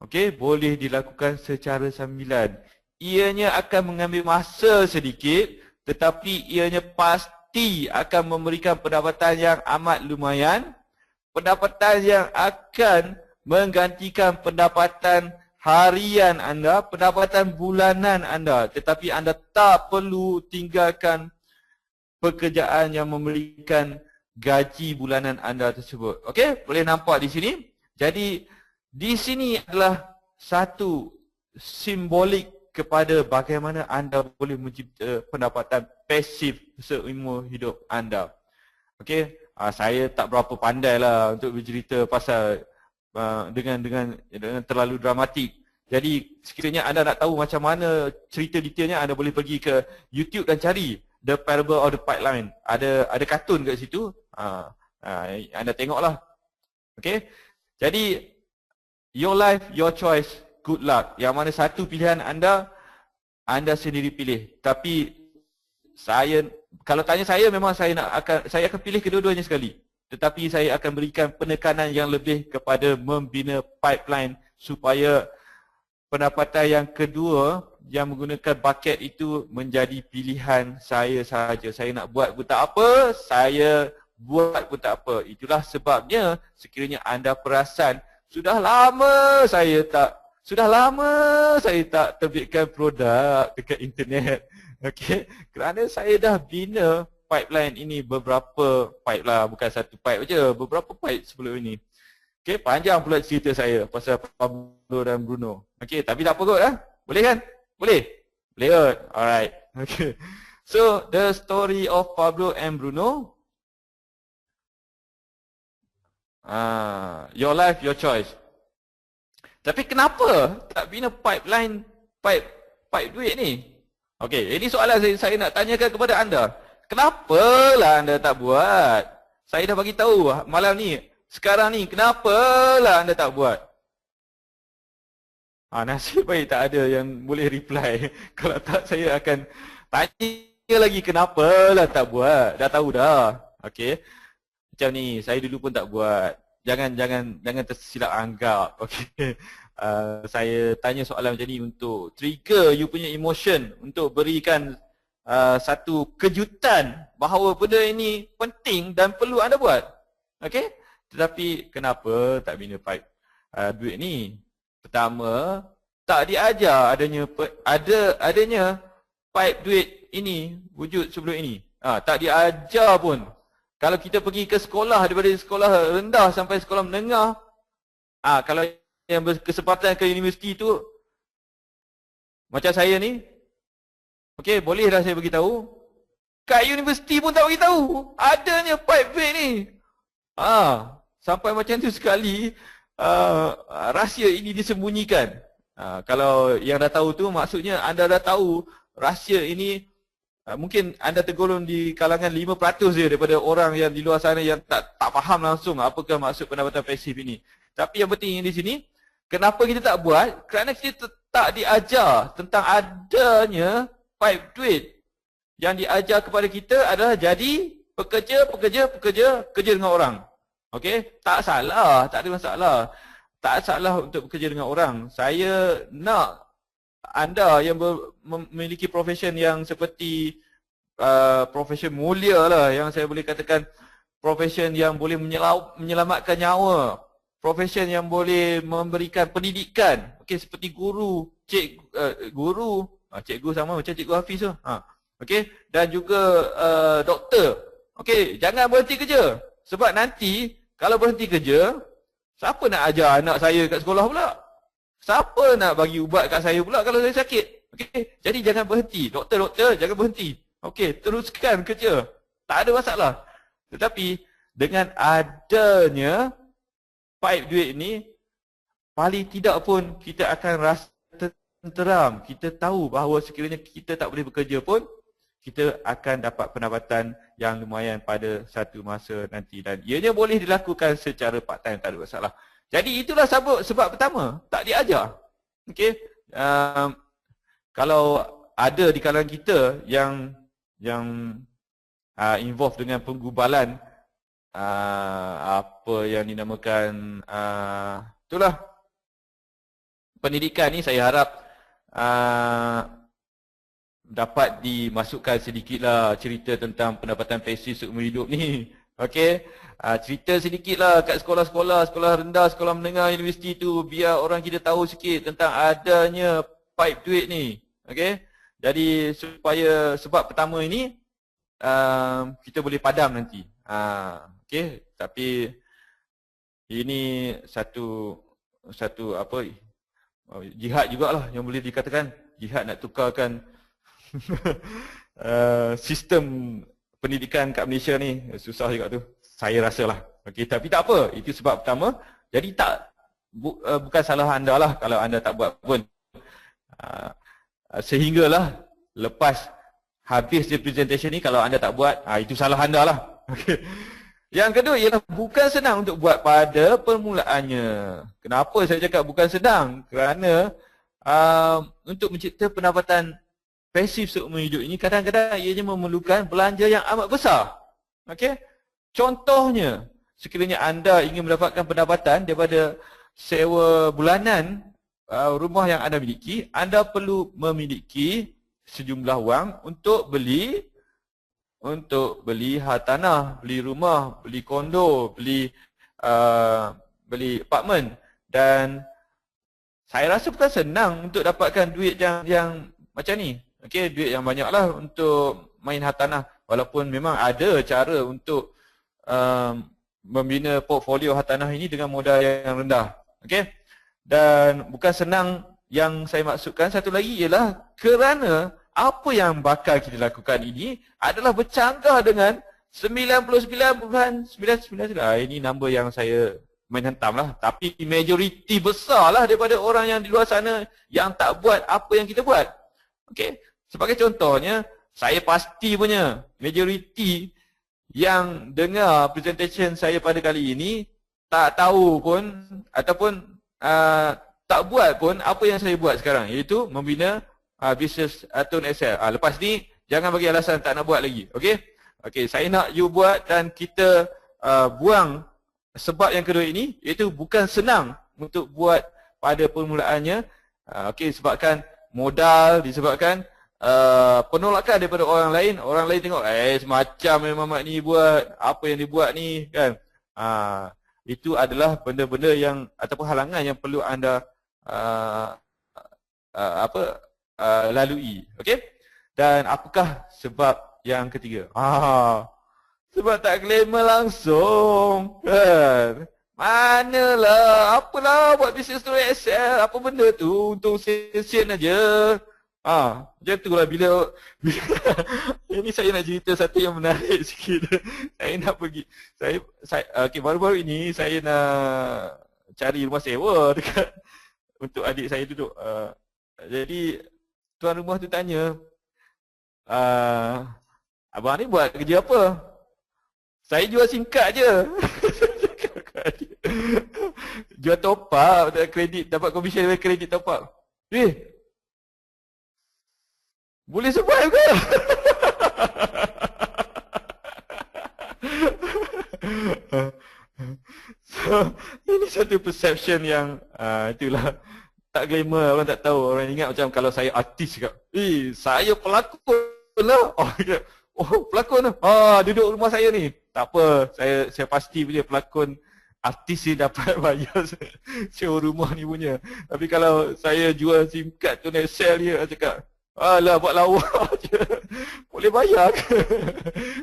S2: Okey? Boleh dilakukan secara sambilan. Ianya akan mengambil masa sedikit, tetapi ianya pasti akan memberikan pendapatan yang amat lumayan, pendapatan yang akan menggantikan pendapatan harian anda, pendapatan bulanan anda, tetapi anda tak perlu tinggalkan pekerjaan yang memberikan gaji bulanan anda tersebut. Okey, boleh nampak di sini. Jadi di sini adalah satu simbolik kepada bagaimana anda boleh mencipta pendapatan pasif seumur hidup anda. Okey, saya tak berapa pandai lah untuk bercerita pasal dengan terlalu dramatik. Jadi sekiranya anda nak tahu macam mana cerita detailnya, anda boleh pergi ke YouTube dan cari The Parable of the Pipeline. Ada kartun kat situ. Anda tengoklah. Okey. Jadi your life, your choice, good luck. Yang mana satu pilihan anda sendiri pilih. Tapi kalau tanya saya, memang saya akan pilih kedua-duanya sekali. Tetapi saya akan berikan penekanan yang lebih kepada membina pipeline supaya pendapatan yang kedua yang menggunakan bucket itu menjadi pilihan saya sahaja. Saya nak buat pun tak apa, saya buat pun tak apa. Itulah sebabnya sekiranya anda perasan sudah lama saya tak terbitkan produk dekat internet. Okey, kerana saya dah bina pipeline ini beberapa pipe lah, bukan satu pipe je, beberapa pipe sebelum ini. Okey, panjang pula cerita saya pasal Pablo dan Bruno. Okey, tapi tak apa kot lah. Boleh kan? Boleh? Boleh kot. Alright. Okay. So, the story of Pablo and Bruno. Your life, your choice. Tapi kenapa tak bina pipe pipe duit ni? Okey, ini soalan saya nak tanyakan kepada anda. Kenapalah anda tak buat? Saya dah bagi tahu malam ni, sekarang ni, kenapalah anda tak buat? Nasib baik tak ada yang boleh reply. Kalau tak, saya akan tanya lagi kenapalah tak buat. Dah tahu dah. Okey. Macam ni, saya dulu pun tak buat. Jangan tersilap anggap. Okey. Saya tanya soalan macam ni untuk trigger you punya emotion, untuk berikan satu kejutan bahawa benda ini penting dan perlu anda buat. Okey? Tetapi kenapa tak bina pipe duit ni? Pertama, tak diajar adanya pipe duit ini wujud sebelum ini. Tak diajar pun. Kalau kita pergi ke sekolah, daripada sekolah rendah sampai sekolah menengah, kalau yang berkesempatan ke universiti tu, macam saya ni, okey, bolehlah saya beritahu, kat universiti pun tak beritahu adanya pipe duit ni. Sampai macam tu sekali, rahsia ini disembunyikan. Kalau yang dah tahu tu, maksudnya anda dah tahu rahsia ini. Mungkin anda tergolong di kalangan 5% je daripada orang yang di luar sana yang tak faham langsung apakah maksud pendapatan pasif ini. Tapi yang penting di sini, kenapa kita tak buat? Kerana kita tak diajar tentang adanya pipe duit. Yang diajar kepada kita adalah jadi kerja dengan orang. Okey? Tak salah, tak ada masalah. Tak salah untuk bekerja dengan orang. Saya nak anda yang memiliki profession yang seperti profession mulia lah, yang saya boleh katakan profession yang boleh menyelamatkan nyawa, profession yang boleh memberikan pendidikan, okey, seperti guru, cikgu sama macam Cikgu Hafiz tu, okey, dan juga doktor. Okey, jangan berhenti kerja, sebab nanti kalau berhenti kerja, siapa nak ajar anak saya kat sekolah pula? Siapa nak bagi ubat kat saya pula kalau saya sakit? Okey, jadi jangan berhenti. Doktor, jangan berhenti. Okey, teruskan kerja. Tak ada masalah. Tetapi dengan adanya pipe duit ni, paling tidak pun kita akan rasa tenteram. Kita tahu bahawa sekiranya kita tak boleh bekerja pun, kita akan dapat pendapatan yang lumayan pada satu masa nanti. Dan ianya boleh dilakukan secara part time, tak ada masalah. Jadi itulah sebab pertama, tak diajar. Okey. Kalau ada di kalangan kita yang involved dengan penggubalan apa yang dinamakan itulah pendidikan ni, saya harap dapat dimasukkan sedikitlah cerita tentang pendapatan pasif seumur hidup ni. Okey, cerita sedikitlah kat sekolah-sekolah, sekolah rendah, sekolah menengah, universiti tu, biar orang kita tahu sikit tentang adanya pipe duit ni. Okey, jadi supaya sebab pertama ini kita boleh padam nanti. Okey, tapi ini satu apa, jihad jugalah yang boleh dikatakan, jihad nak tukarkan sistem pendidikan kat Malaysia ni. Susah juga tu, saya rasalah. Okey, tapi tak apa, itu sebab pertama. Jadi bukan salah anda lah kalau anda tak buat pun. Sehinggalah lepas habis the presentation ni, kalau anda tak buat, itu salah anda lah. Okay. Yang kedua ialah bukan senang untuk buat pada permulaannya. Kenapa saya cakap bukan senang? Kerana untuk mencipta pendapatan pasif seumur hidup ini, kadang-kadang ianya memerlukan belanja yang amat besar. Okey? Contohnya, sekiranya anda ingin mendapatkan pendapatan daripada sewa bulanan rumah yang anda miliki, anda perlu memiliki sejumlah wang untuk beli hartanah, beli rumah, beli kondo, beli apartmen. Dan saya rasa bukan senang untuk dapatkan duit yang macam ni. Okey, duit yang banyaklah untuk main hartanah. Walaupun memang ada cara untuk membina portfolio hartanah ini dengan modal yang rendah. Okey. Dan bukan senang yang saya maksudkan satu lagi ialah kerana apa yang bakal kita lakukan ini adalah bercanggah dengan 99.99. Ini number yang saya main hentam lah. Tapi majoriti besar lah daripada orang yang di luar sana yang tak buat apa yang kita buat. Okey, sebagai contohnya, saya pasti punya majoriti yang dengar presentation saya pada kali ini tak tahu pun ataupun tak buat pun apa yang saya buat sekarang, iaitu membina bisnes Tone Excel. Lepas ni jangan bagi alasan tak nak buat lagi. Okey? Okey, saya nak you buat dan kita buang sebab yang kedua ini, iaitu bukan senang untuk buat pada permulaannya. Okey, sebabkan modal, disebabkan penolakan daripada orang lain tengok semacam yang Mamat ni buat, apa yang dia buat ni kan. Itu adalah benda-benda yang ataupun halangan yang perlu anda lalui. Okey? Dan apakah sebab yang ketiga? Sebab tak glamour langsung kan. Manalah, apalah buat bisnes Tone Excel, apa benda tu untuk sen-sen aja. Macam tu lah bila ini saya nak cerita satu yang menarik sikit. Saya nak pergi, okay, baru-baru ini saya nak cari rumah sewa dekat untuk adik saya duduk. Jadi tuan rumah tu tanya, abang ni buat kerja apa? Saya jual SIM card je. Jual top up, kredit, dapat komisen dari kredit top up. Boleh survive ke? So, ini satu perception yang itulah tak glamour, orang tak tahu. Orang ingat macam kalau saya artis cakap, saya pelakon lah. Pelakon lah. Duduk rumah saya ni. Tak apa, saya pasti punya pelakon artis ni dapat bayar sewa rumah ni punya. Tapi kalau saya jual SIM card Tone Excel dia, cakap, alah buat lawak je. Boleh bayar ke?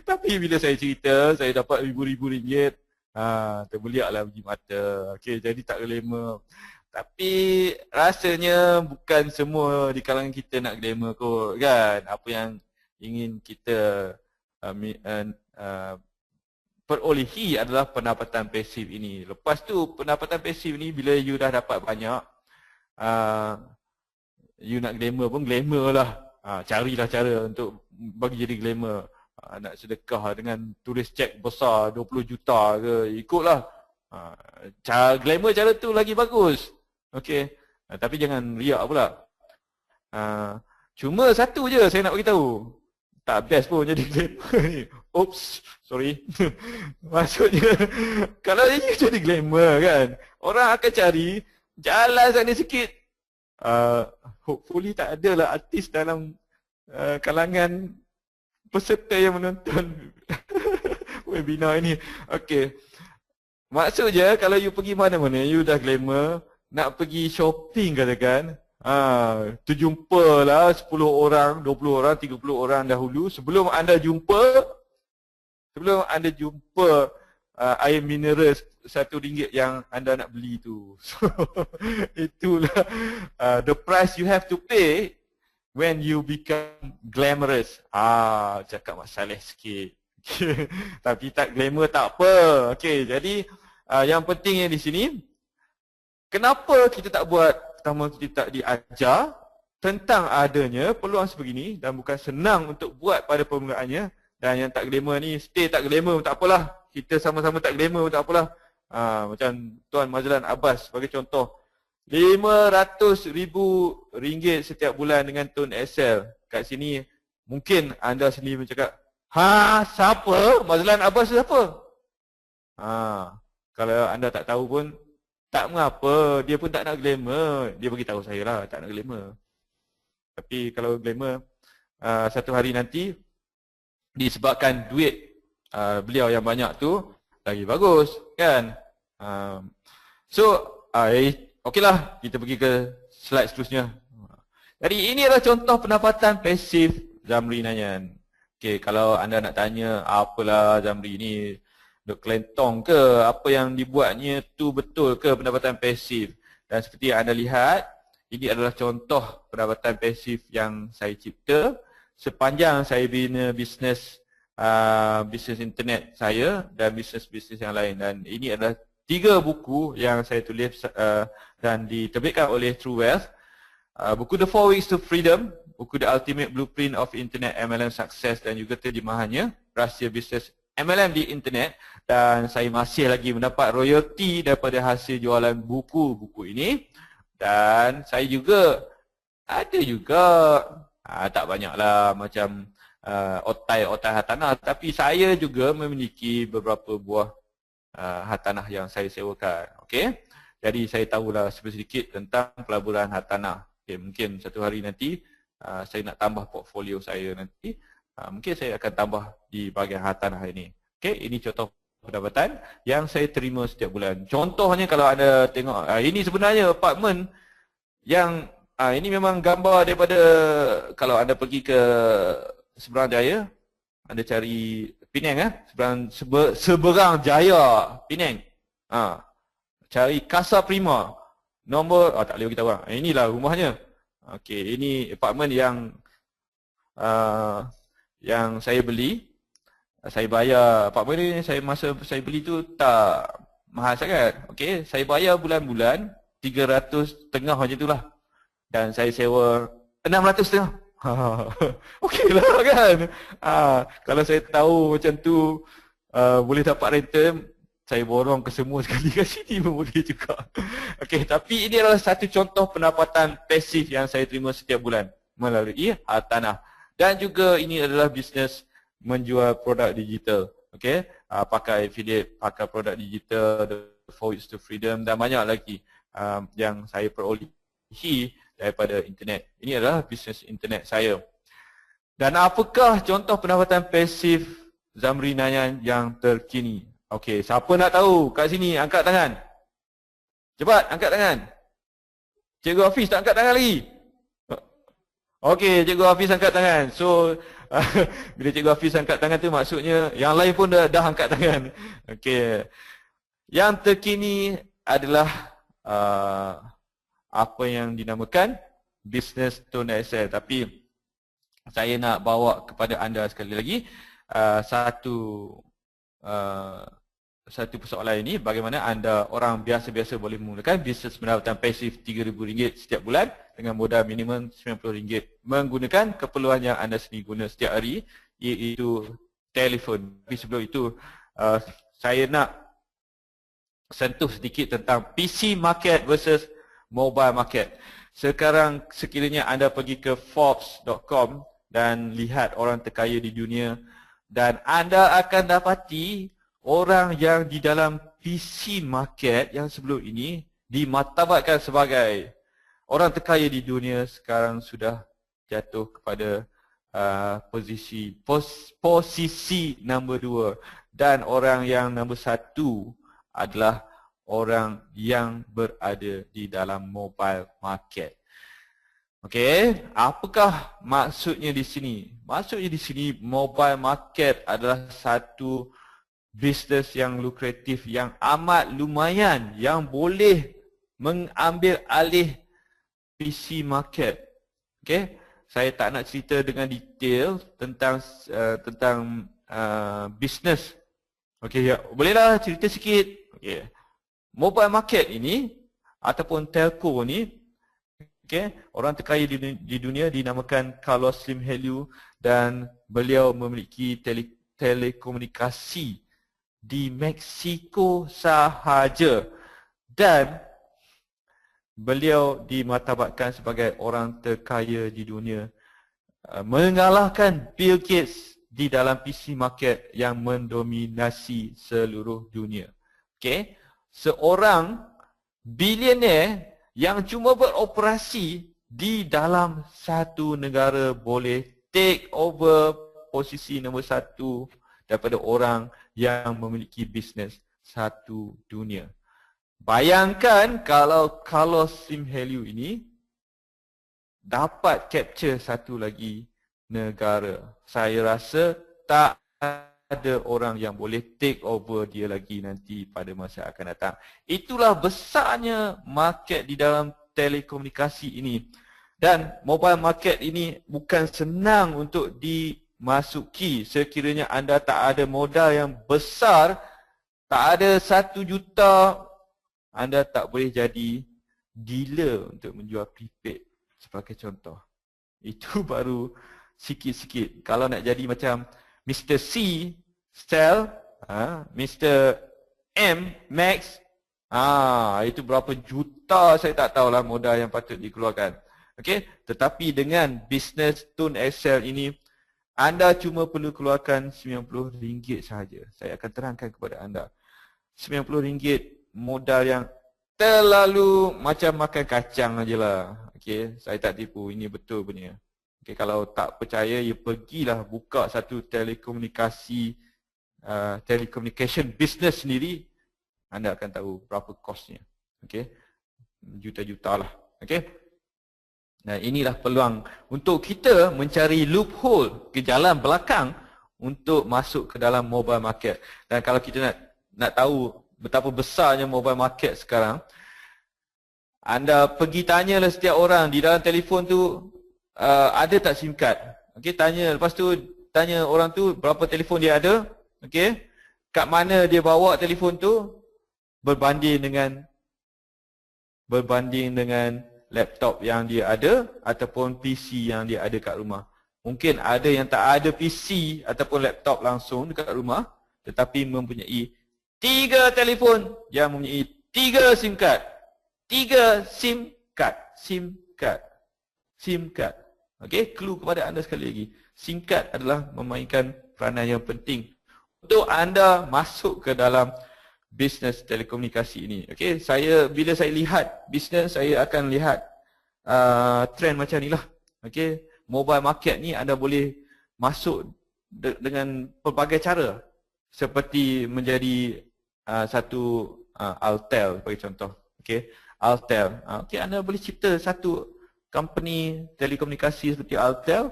S2: Tapi bila saya cerita, saya dapat ribu-ribu ringgit. Terbeliaklah biji mata. Okey, jadi tak glamour. Tapi rasanya bukan semua di kalangan kita nak glamour kot kan. Apa yang ingin kita perolehi adalah pendapatan pasif ini. Lepas tu pendapatan pasif ni bila you dah dapat banyak, you nak glamour pun glamour lah. Carilah cara untuk bagi jadi glamour. Nak sedekah dengan tulis cek besar 20 juta ke, ikutlah. Glamour cara tu lagi bagus. Okey. Tapi jangan riak pula. Cuma satu je saya nak beritahu. Tak best pun jadi glamour ni. Oops, sorry. Maksudnya, kalau you jadi glamour kan, orang akan cari jalan sana sikit. Hopefully tak ada lah artis dalam kalangan peserta yang menonton webinar ini. Okey. Maksudnya kalau you pergi mana-mana, you dah glamour, nak pergi shopping katakan, terjumpalah 10 orang, 20 orang, 30 orang dahulu sebelum anda jumpa air mineral RM1 yang anda nak beli tu. So, itulah the price you have to pay when you become glamorous. Cakap masalah sikit. Tapi tak glamour tak apa. Okey, jadi yang pentingnya di sini, kenapa kita tak buat? Pertama, kita tak diajar tentang adanya peluang sebegini dan bukan senang untuk buat pada permulaannya. Dan yang tak glamour ni, stay tak glamour tak apalah. Kita sama-sama tak glamour tak apalah. Macam Tuan Mazlan Abbas sebagai contoh, RM500,000 setiap bulan dengan Tone Excel. Kat sini mungkin anda sendiri bercakap, siapa? Mazlan Abbas siapa? Kalau anda tak tahu pun tak mengapa, dia pun tak nak glamour. Dia beritahu saya lah tak nak glamour. Tapi kalau glamour, satu hari nanti disebabkan duit beliau yang banyak tu lagi bagus kan. Okeylah, kita pergi ke slide seterusnya. Jadi ini adalah contoh pendapatan pasif Zamri Nanyang. Okey, kalau anda nak tanya apalah Zamri ni duk kelentong ke, apa yang dibuatnya tu betul ke pendapatan pasif? Dan seperti yang anda lihat, ini adalah contoh pendapatan pasif yang saya cipta sepanjang saya bina bisnes internet saya dan bisnes-bisnes yang lain. Dan ini adalah 3 buku yang saya tulis dan diterbitkan oleh True Wealth. Buku The 4 Weeks to Freedom, buku The Ultimate Blueprint of Internet MLM Success dan juga terjemahannya Rahsia Bisnes MLM di Internet, dan saya masih lagi mendapat royalty daripada hasil jualan buku-buku ini. Dan saya juga ada juga tak banyaklah macam otai hartanah, tapi saya juga memiliki beberapa buah hartanah yang saya sewakan. Okey. Jadi saya tahulah sedikit tentang pelaburan hartanah. Okay, mungkin satu hari nanti saya nak tambah portfolio saya nanti. Mungkin saya akan tambah di bahagian hartanah ini. Okey, ini contoh pendapatan yang saya terima setiap bulan. Contohnya kalau anda tengok, ini sebenarnya apartmen yang ini memang gambar daripada kalau anda pergi ke Seberang Jaya, anda cari Penang Seberang Jaya Penang. Cari Casa Prima. Nombor tak boleh beritahu orang. Inilah rumahnya. Okey, ini apartmen yang saya beli. Saya bayar apartmen ni, masa saya beli tu tak mahal sangat. Okey, saya bayar bulan-bulan 300 tengah macam itulah. Dan saya sewa 600 tengah. Okeylah kan. Kalau saya tahu macam tu boleh dapat rental, saya borong ke semua sekali kat sini pun boleh juga. Okey, tapi ini adalah satu contoh pendapatan pasif yang saya terima setiap bulan melalui hartanah. Dan juga ini adalah bisnes menjual produk digital. Okey, pakai affiliate, pakai produk digital, the 4 Weeks to Freedom dan banyak lagi yang saya perolehi daripada internet. Ini adalah bisnes internet saya. Dan apakah contoh pendapatan pasif Zamri Nayan yang terkini? Okey, siapa nak tahu kat sini? Angkat tangan. Cepat, angkat tangan. Cikgu Hafiz tak angkat tangan lagi? Okey, Cikgu Hafiz angkat tangan. So, bila Cikgu Hafiz angkat tangan tu maksudnya yang lain pun dah angkat tangan. Okey. Yang terkini adalah apa yang dinamakan Business Tone Excel. Tapi saya nak bawa kepada anda sekali lagi satu persoalan ini, bagaimana anda orang biasa-biasa boleh memulakan bisnes pendapatan pasif RM3,000 setiap bulan dengan modal minimum RM90 menggunakan keperluan yang anda sendiri guna setiap hari, iaitu telefon. Tapi sebelum itu saya nak sentuh sedikit tentang PC market versus mobile market. Sekarang sekiranya anda pergi ke Forbes.com dan lihat orang terkaya di dunia, dan anda akan dapati orang yang di dalam PC market yang sebelum ini dimartabatkan sebagai orang terkaya di dunia sekarang sudah jatuh kepada posisi nombor 2, dan orang yang nombor 1 adalah orang yang berada di dalam mobile market. Okey, apakah maksudnya di sini? Maksudnya di sini mobile market adalah satu bisnes yang lukratif, yang amat lumayan, yang boleh mengambil alih PC market. Okey, saya tak nak cerita dengan detail tentang bisnes. Okey, ya, bolehlah cerita sikit. Okey, mobile market ini ataupun telco ni, okey, orang terkaya di dunia dinamakan Carlos Slim Helio, dan beliau memiliki telekomunikasi di Mexico sahaja, dan beliau dimartabatkan sebagai orang terkaya di dunia, mengalahkan Bill Gates di dalam PC market yang mendominasi seluruh dunia. Okey, seorang bilioner yang cuma beroperasi di dalam satu negara boleh take over posisi nombor 1 daripada orang yang memiliki bisnes satu dunia. Bayangkan kalau Carlos Slim Helio ini dapat capture satu lagi negara. Saya rasa tak ada orang yang boleh take over dia lagi nanti pada masa akan datang. Itulah besarnya market di dalam telekomunikasi ini. Dan mobile market ini bukan senang untuk dimasuki sekiranya anda tak ada modal yang besar, tak ada 1 juta, anda tak boleh jadi dealer untuk menjual prepaid sebagai contoh. Itu baru sikit-sikit. Kalau nak jadi macam Mr. C, Sell, Mr. M, Max, itu berapa juta saya tak tahulah modal yang patut dikeluarkan. Okey, tetapi dengan bisnes Tone Excel ini, anda cuma perlu keluarkan RM90 sahaja. Saya akan terangkan kepada anda. RM90 modal yang terlalu macam makan kacang ajalah. Okey, saya tak tipu, ini betul punya. Okey, kalau tak percaya, ya pergilah buka satu telecommunication business sendiri, anda akan tahu berapa kosnya. Okey, juta-juta lah. Okey. Nah, inilah peluang untuk kita mencari loophole ke jalan belakang untuk masuk ke dalam mobile market. Dan kalau kita nak tahu betapa besarnya mobile market sekarang, anda pergi tanyalah setiap orang di dalam telefon tu, ada tak SIM card? Okey, tanya. Lepas tu tanya orang tu berapa telefon dia ada, okey? Kat mana dia bawa telefon tu, berbanding dengan laptop yang dia ada ataupun PC yang dia ada kat rumah. Mungkin ada yang tak ada PC ataupun laptop langsung dekat rumah, tetapi mempunyai 3 telefon yang mempunyai 3 SIM card. 3 SIM card. SIM card. Okey, clue kepada anda sekali lagi. SIM card adalah memainkan peranan yang penting untuk anda masuk ke dalam bisnes telekomunikasi ini. Okey, bila saya lihat bisnes, saya akan lihat trend macam ni lah. Okey, mobile market ni anda boleh masuk dengan pelbagai cara, seperti menjadi satu Altel bagi contoh. Okey, Altel. Okey, anda boleh cipta satu company telekomunikasi seperti Altel.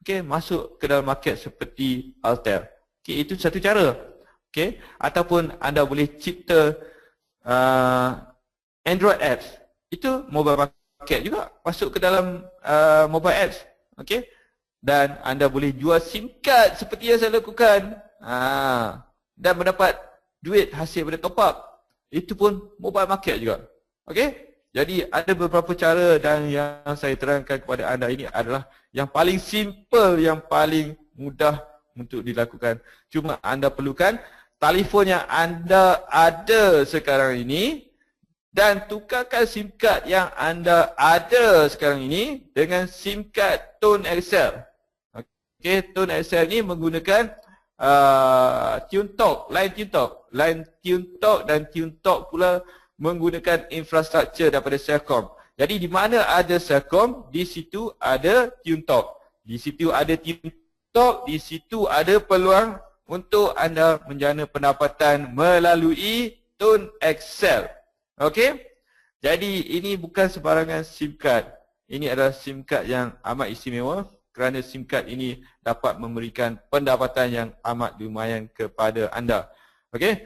S2: Okey, masuk ke dalam market seperti Altel. Okey, itu satu cara. Okay. Ataupun anda boleh cipta Android apps. Itu mobile market juga, masuk ke dalam mobile apps. Okay. Dan anda boleh jual SIM card seperti yang saya lakukan, dan mendapat duit hasil pada top up. Itu pun mobile market juga. Okay. Jadi ada beberapa cara, dan yang saya terangkan kepada anda ini adalah yang paling simple, yang paling mudah untuk dilakukan. Cuma anda perlukan telefon yang anda ada sekarang ini, dan tukarkan SIM card yang anda ada sekarang ini dengan SIM card Tone Excel. Okey, Tone Excel ni menggunakan TuneTalk, line TuneTalk. Line TuneTalk dan TuneTalk pula menggunakan infrastruktur daripada Celcom. Jadi di mana ada Celcom, di situ ada TuneTalk. Di situ ada TuneTalk, di situ ada peluang untuk anda menjana pendapatan melalui Tone Excel. Okey? Jadi ini bukan sebarangan SIM card. Ini adalah SIM card yang amat istimewa, kerana SIM card ini dapat memberikan pendapatan yang amat lumayan kepada anda. Okey?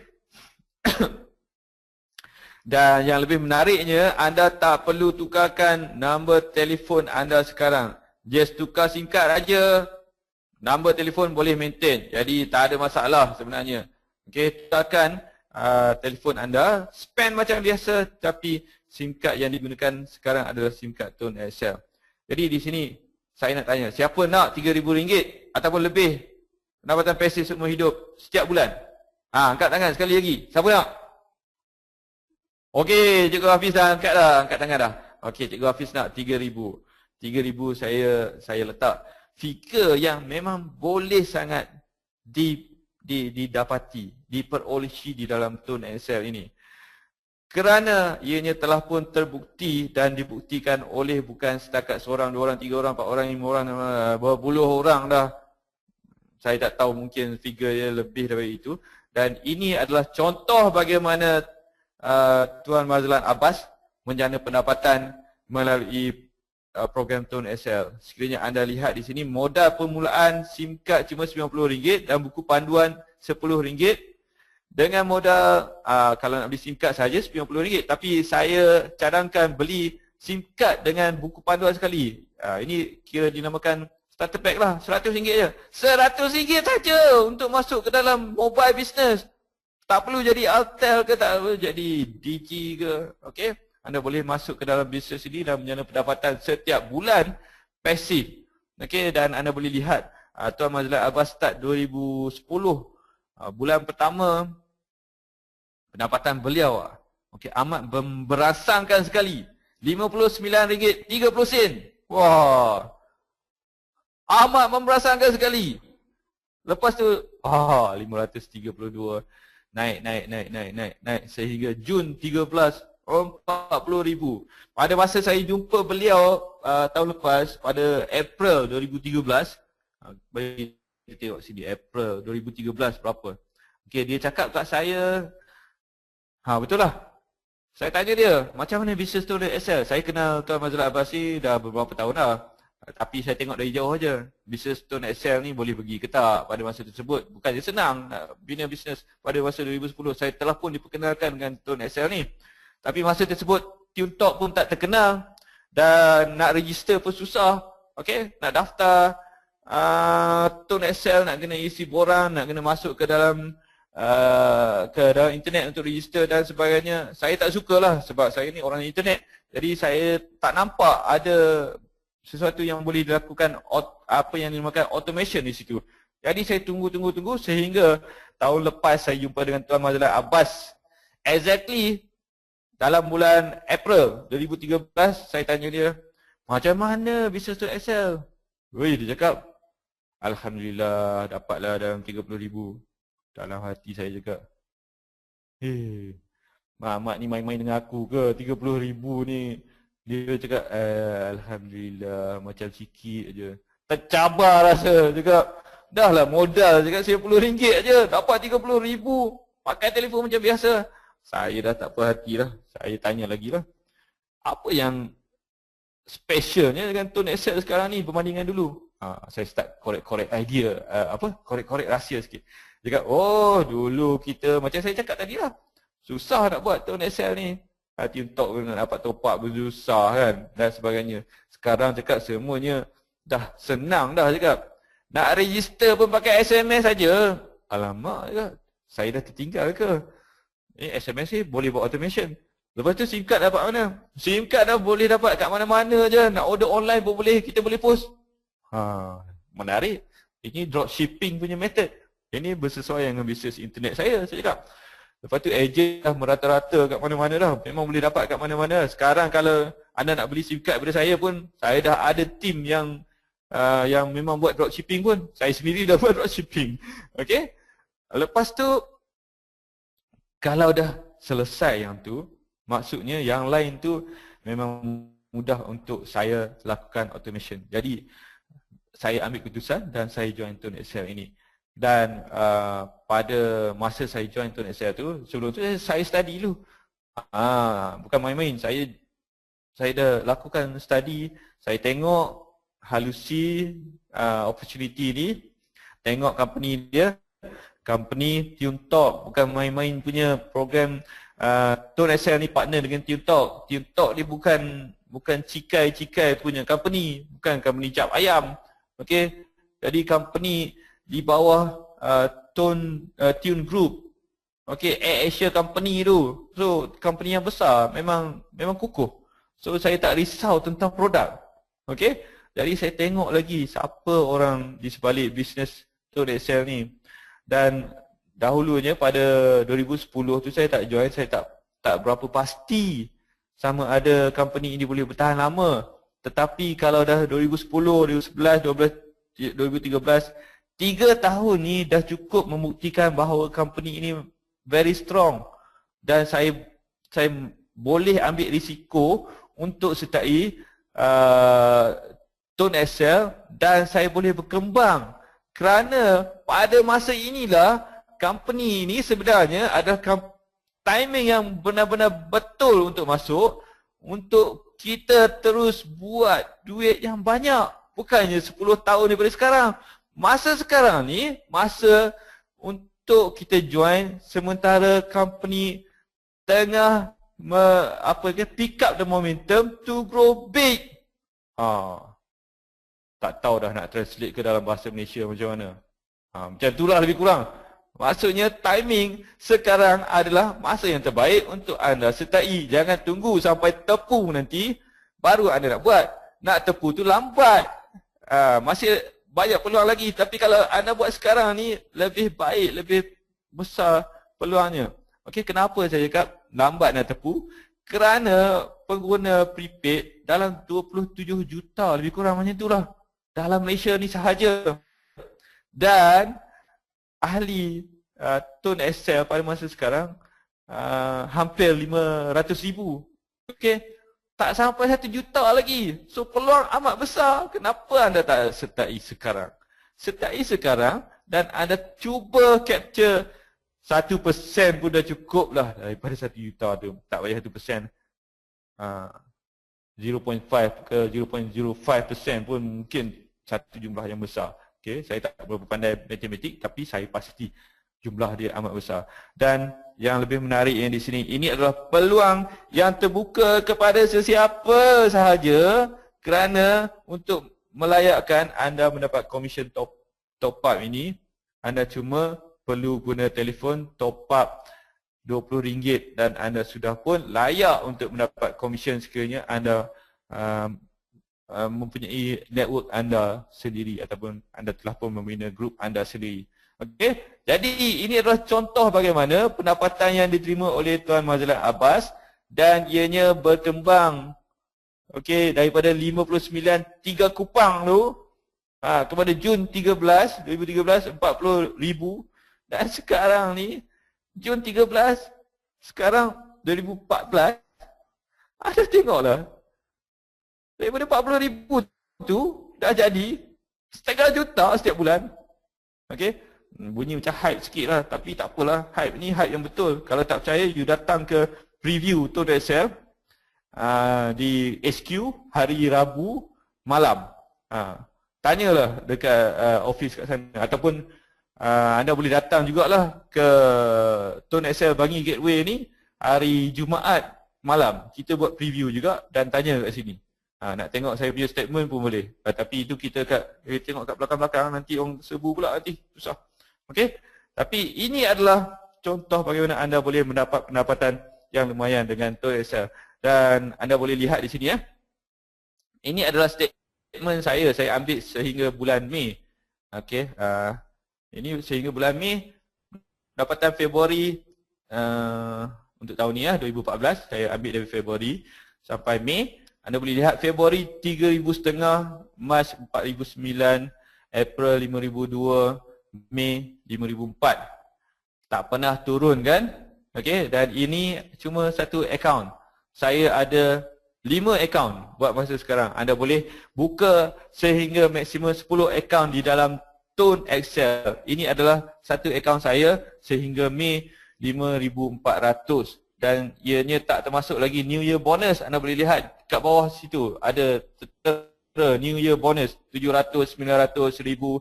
S2: Dan yang lebih menariknya, anda tak perlu tukarkan nombor telefon anda sekarang. Just tukar SIM card aja. Nombor telefon boleh maintain. Jadi tak ada masalah sebenarnya. Okey, tukarkan telefon anda, spend macam biasa, tapi SIM card yang digunakan sekarang adalah SIM card Tone Excel. Jadi di sini saya nak tanya, siapa nak RM3,000 ataupun lebih pendapatan pasif seumur hidup setiap bulan? Angkat tangan sekali lagi. Siapa nak? Okey, Cikgu Hafiz dah angkat tangan dah. Okey, Cikgu Hafiz nak RM3,000. RM3,000 saya letak. Figure yang memang boleh sangat didapati, diperolehi di dalam Tone Excel ini. Kerana ianya telah pun terbukti dan dibuktikan oleh bukan setakat seorang, dua orang, tiga orang, empat orang, lima orang, berpuluh orang dah. Saya tak tahu, mungkin figure dia lebih daripada itu. Dan ini adalah contoh bagaimana Tuan Mazlan Abbas menjana pendapatan melalui program Tone Excel. Sekiranya anda lihat di sini, modal permulaan SIM card cuma RM90 dan buku panduan RM10. Dengan modal, kalau nak beli SIM card saja RM90, tapi saya cadangkan beli SIM card dengan buku panduan sekali. Ini kira dinamakan starter pack lah, RM100 je. RM100 saja untuk masuk ke dalam mobile business. Tak perlu jadi Altel ke, tak perlu jadi Digi ke. Okey, anda boleh masuk ke dalam bisnes ini dan menjana pendapatan setiap bulan pasif. Okey, dan anda boleh lihat Tuan Mazlan Abbas start 2010. Bulan pertama pendapatan beliau amat memberangsangkan sekali. RM59.30. Wah. Amat memberangsangkan sekali. Lepas tu 532 naik sehingga Jun 13 40,000. Pada masa saya jumpa beliau tahun lepas pada April 2013, bagi kita tengok sini April 2013 berapa. Okey, dia cakap kat saya, betul lah. Saya tanya dia, macam mana bisnes tu dari Excel? Saya kenal Tuan Mazlan Abbas ni dah beberapa tahun dah. Tapi saya tengok dari jauh aja. Bisnes Tone Excel ni boleh pergi ke tak pada masa tersebut. Bukannya senang nak bina bisnes pada masa 2010. Saya telah pun diperkenalkan dengan Tone Excel ni. Tapi masa tersebut TuneTalk pun tak terkenal. Dan nak register pun susah. Okay? Nak daftar Tone Excel, nak kena isi borang, nak kena masuk ke dalam internet untuk register dan sebagainya. Saya tak sukalah sebab saya ni orang internet. Jadi saya tak nampak ada sesuatu yang boleh dilakukan, apa yang dinamakan automation di situ. Jadi saya tunggu sehingga tahun lepas saya jumpa dengan Tuan Mazlan Abbas. Exactly dalam bulan April 2013 saya tanya dia, macam mana bisnes Tone Excel? Dia cakap, Alhamdulillah dapatlah dalam 30,000. Dalam hati saya cakap, Mak ni main-main dengan aku ke 30,000 ni? Dia cakap, Alhamdulillah, macam sikit je. Tercabar rasa, cakap, dah lah modal, cakap RM10 je, dapat 30,000. Pakai telefon macam biasa. Saya dah tak puas hati lah. Saya tanya lagi lah, apa yang specialnya dengan Tone Excel sekarang ni berbandingan dulu? Saya start korek-korek idea, korek-korek rahsia sikit. Dia cakap, dulu kita, macam saya cakap tadi lah, susah nak buat Tone Excel ni. TuneTalk pun nak dapat top up susah kan dan sebagainya. Sekarang cakap semuanya dah senang dah cakap. Nak register pun pakai SMS saja. Alamak cakap, saya dah tertinggal ke? SMS ni boleh buat automation. Lepas tu SIM card dapat mana? SIM card dah boleh dapat kat mana-mana je. Nak order online pun boleh, kita boleh post. Menarik. Ini dropshipping punya method. Ini bersesuaian dengan bisnes internet saya cakap. Lepas tu agent dah merata-rata kat mana-mana dah. Memang boleh dapat kat mana-mana. Sekarang kalau anda nak beli SIM card daripada saya pun, saya dah ada team yang memang buat dropshipping pun. Saya sendiri dah buat dropshipping. Okay? Lepas tu, kalau dah selesai yang tu, maksudnya yang lain tu memang mudah untuk saya lakukan automation. Jadi, saya ambil keputusan dan saya join Tone Excel ini. Dan pada masa saya join Tone Excel tu, sebelum tu saya study dulu. Bukan main-main, saya dah lakukan study. Saya tengok halusi opportunity ni, tengok company dia, company TuneTalk, bukan main-main punya program. Tone Excel ni partner dengan TuneTalk. TuneTalk ni bukan cikai-cikai punya company, bukan company cap ayam. Okey, jadi company di bawah Tune Group. Okey, Air Asia company tu. So, company yang besar, memang kukuh. So, saya tak risau tentang produk. Okey, jadi saya tengok lagi siapa orang di sebalik bisnes Tone Excel ni. Dan dahulunya pada 2010 tu saya tak join, saya tak berapa pasti sama ada company ini boleh bertahan lama. Tetapi kalau dah 2010, 2011, 2013, 3 tahun ni dah cukup membuktikan bahawa company ini very strong. Dan saya boleh ambil risiko untuk sertai Tone Excel dan saya boleh berkembang. Kerana pada masa inilah company ini sebenarnya adalah timing yang benar-benar betul untuk masuk, untuk kita terus buat duit yang banyak. Bukannya 10 tahun daripada sekarang. Masa sekarang ni, masa untuk kita join sementara company tengah pick up the momentum to grow big. Tak tahu dah nak translate ke dalam bahasa Malaysia macam mana. Macam itulah lebih kurang. Maksudnya timing sekarang adalah masa yang terbaik untuk anda sertai. Jangan tunggu sampai tepung nanti baru anda nak buat. nak tepu tu lambat. Masih banyak peluang lagi, tapi kalau anda buat sekarang ni lebih baik, lebih besar peluangnya. Okey, kenapa saya cakap lambat nak tepu? Kerana pengguna prepaid dalam 27 juta lebih kurang macam itulah dalam Malaysia ni sahaja. Dan ahli Tone XL pada masa sekarang hampir 500,000. Okey, tak sampai 1 juta lagi. So peluang amat besar. Kenapa anda tak sertai sekarang? Sertai sekarang dan anda cuba capture 1% pun dah cukup lah daripada 1 juta tu. Tak payah 1%. 0.5 ke 0.05% pun mungkin satu jumlah yang besar. Okay, saya tak berapa pandai matematik tapi saya pasti jumlah dia amat besar. Dan yang lebih menarik yang di sini, ini adalah peluang yang terbuka kepada sesiapa sahaja kerana untuk melayakkan anda mendapat komisen top up ini, anda cuma perlu guna telefon top up RM20 dan anda sudah pun layak untuk mendapat komisen sekiranya anda mempunyai network anda sendiri ataupun anda telah pun membina grup anda sendiri. Okey, jadi ini adalah contoh bagaimana pendapatan yang diterima oleh Tuan Mazlan Abbas dan ianya berkembang daripada 59 3 kupang tu kepada Jun 2013 40,000 dan sekarang ni Jun 13 sekarang 2014 anda tengoklah daripada 40,000 tu dah jadi setengah juta setiap bulan. Okey, bunyi macam hype sikit lah, tapi tak apalah, hype ni hype yang betul. Kalau tak percaya, you datang ke preview Tone XL di HQ hari Rabu malam. Tanyalah dekat office kat sana, ataupun anda boleh datang jugalah ke Tone XL Bangi Gateway ni hari Jumaat malam. Kita buat preview juga dan tanya kat sini. Nak tengok saya punya statement pun boleh. Tapi itu kita tengok kat belakang-belakang, nanti orang serbu pula nanti, susah. Okey. Tapi ini adalah contoh bagaimana anda boleh mendapat pendapatan yang lumayan dengan Tone XL. Dan anda boleh lihat di sini ya. Ini adalah statement saya ambil sehingga bulan Mei. Okey, ini sehingga bulan Mei. Pendapatan Februari untuk tahun ni 2014, saya ambil dari Februari sampai Mei. Anda boleh lihat Februari 3,500, Mac 4,900, April 5,200, Mei 5,400. Tak pernah turun kan? Okey, dan ini cuma satu akaun. Saya ada 5 akaun buat masa sekarang. Anda boleh buka sehingga maksimum 10 akaun di dalam Tone XL. Ini adalah satu akaun saya sehingga Mei 5,400. Dan ianya tak termasuk lagi New Year bonus. Anda boleh lihat kat bawah situ ada tertera New Year bonus 700, 900, 1000,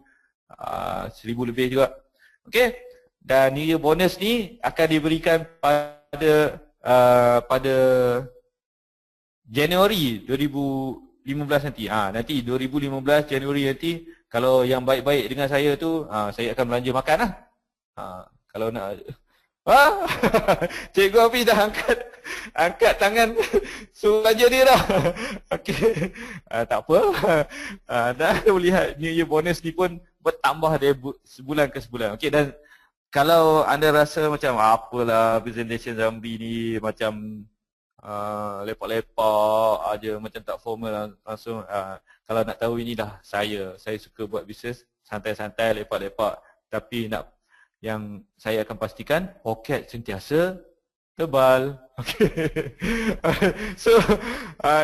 S2: 1000 lebih juga. Okey. Dan New Year bonus ni akan diberikan pada Januari 2015 nanti. Nanti 2015 Januari nanti, kalau yang baik-baik dengan saya tu, saya akan belanja makan lah. Kalau nak Cikgu Hafiz dah angkat tangan suruh belanja dia dah. Okey. Tak apa. Dah boleh lihat New Year bonus ni pun bertambah dari sebulan ke sebulan. Okey, dan kalau anda rasa macam apalah presentation Zamri ni macam lepak-lepak aja, macam tak formal langsung, kalau nak tahu inilah saya suka buat bisnes santai-santai, lepak-lepak, tapi yang saya akan pastikan poket sentiasa tebal. Okay. So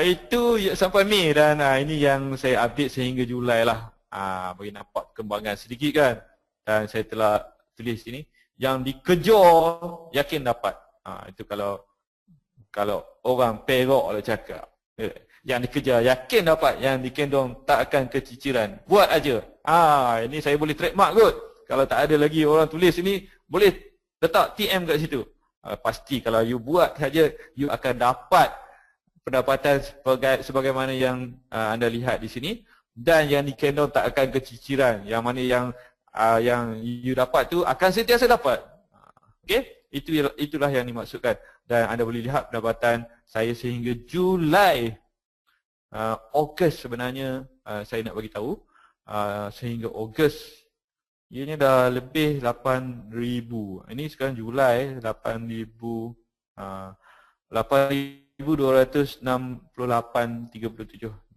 S2: itu sampai Mei, dan ini yang saya update sehingga Julai lah, bagi nampak perkembangan sedikit kan. Dan saya telah tulis sini, yang dikejar yakin dapat. Itu kalau orang perok lah cakap, yang dikejar yakin dapat, yang dikendong tak akan keciciran. Buat aja. Ini saya boleh trademark kot. Kalau tak ada lagi orang tulis ini, boleh letak TM kat situ. Pasti kalau you buat saja, you akan dapat pendapatan sebagaimana yang anda lihat di sini. Dan yang dikendong tak akan keciciran. Yang mana yang you dapat tu akan sentiasa dapat. Okey, itulah yang dimaksudkan. Dan anda boleh lihat pendapatan saya sehingga Julai Ogos sebenarnya saya nak bagi tahu. Sehingga Ogos ianya dah lebih 8,000. Ini sekarang Julai 8,000 8,268.37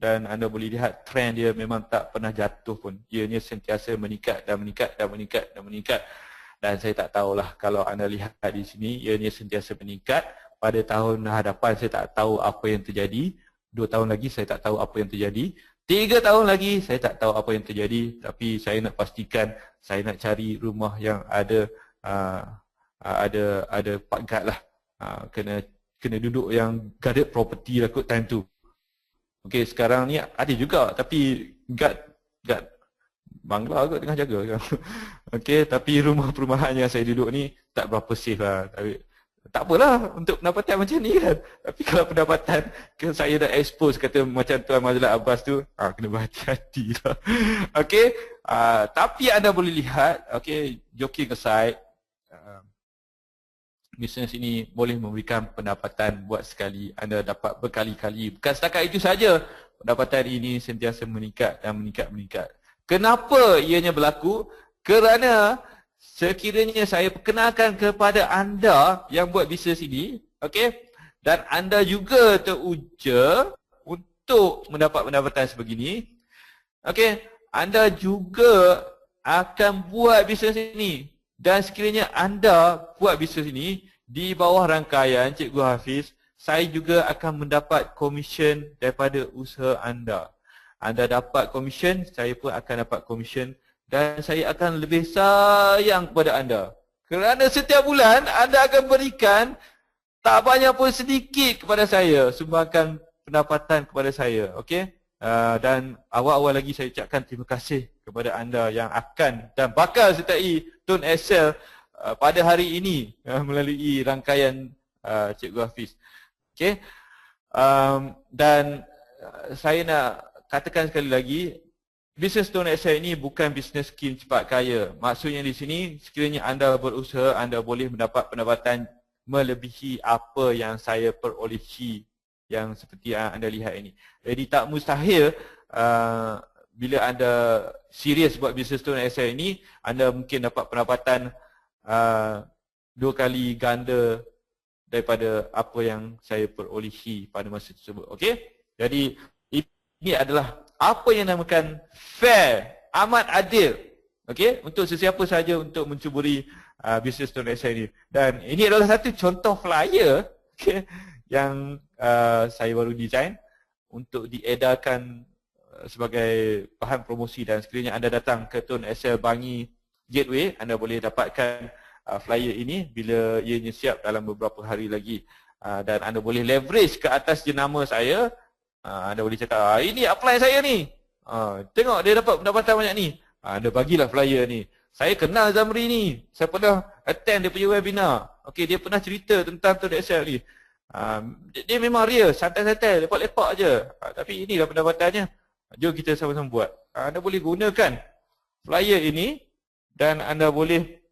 S2: dan anda boleh lihat trend dia memang tak pernah jatuh pun. Ianya sentiasa meningkat dan meningkat dan meningkat dan meningkat. Dan saya tak tahulah kalau anda lihat di sini ianya sentiasa meningkat. Pada tahun hadapan saya tak tahu apa yang terjadi. 2 tahun lagi saya tak tahu apa yang terjadi. 3 tahun lagi saya tak tahu apa yang terjadi. Tapi saya nak pastikan saya nak cari rumah yang ada pagat lah. Kena duduk yang guarded property lah kot time tu. Okey, sekarang ni ada juga tapi guard bangla kot tengah jaga. Okey, tapi rumah perumahan yang saya duduk ni tak berapa safe lah. Tapi tak apalah untuk pendapatan macam ni kan. Tapi kalau pendapatan saya dah expose kata macam Tuan Mazlan Abbas tu, kena berhati-hati lah. Okey, tapi anda boleh lihat, okey, joking aside, bisnes ini boleh memberikan pendapatan buat sekali, anda dapat berkali-kali. Bukan setakat itu saja, pendapatan ini sentiasa meningkat dan meningkat. Kenapa ianya berlaku? Kerana sekiranya saya perkenalkan kepada anda yang buat bisnes ini, okey, dan anda juga teruja untuk mendapat pendapatan sebegini, okey, anda juga akan buat bisnes ini. Dan sekiranya anda buat bisnes ini di bawah rangkaian Cikgu Hafiz, saya juga akan mendapat komisen daripada usaha anda. Anda dapat komisen, saya pun akan dapat komisen dan saya akan lebih sayang kepada anda. Kerana setiap bulan anda akan berikan tak banyak pun sedikit kepada saya, sumbangkan pendapatan kepada saya. Okey? Dan awal-awal lagi saya ucapkan terima kasih kepada anda yang akan dan bakal sertai Tun Excel pada hari ini melalui rangkaian Cikgu Hafiz. Okey. Dan saya nak katakan sekali lagi, bisnes Tun Excel ini bukan bisnes skim cepat kaya. Maksudnya di sini sekiranya anda berusaha, anda boleh mendapat pendapatan melebihi apa yang saya perolehi yang seperti yang anda lihat ini. Jadi tak mustahil bila anda serius buat bisnes Tun Excel ini, anda mungkin dapat pendapatan 2 kali ganda daripada apa yang saya perolehi pada masa tersebut. Okey? Jadi ini adalah apa yang dinamakan fair, amat adil. Okey? Untuk sesiapa saja untuk mencuburi bisnes Tun Excel ini. Dan ini adalah satu contoh flyer, okey, yang saya baru design untuk diedarkan sebagai bahan promosi. Dan sekiranya anda datang ke Tun Excel Bangi Gateway, anda boleh dapatkan flyer ini bila ianya siap dalam beberapa hari lagi. Dan anda boleh leverage ke atas jenama saya. Anda boleh cakap, ini upline saya ni, tengok dia dapat pendapatan banyak ni, anda bagilah flyer ni. Saya kenal Zamri ni, saya pernah attend dia punya webinar. Okey, dia pernah cerita tentang Tun Excel ni. Dia memang real, santai-santai, lepak-lepak je. Tapi inilah pendapatannya. Jom kita sama-sama buat. Anda boleh gunakan flyer ini dan anda boleh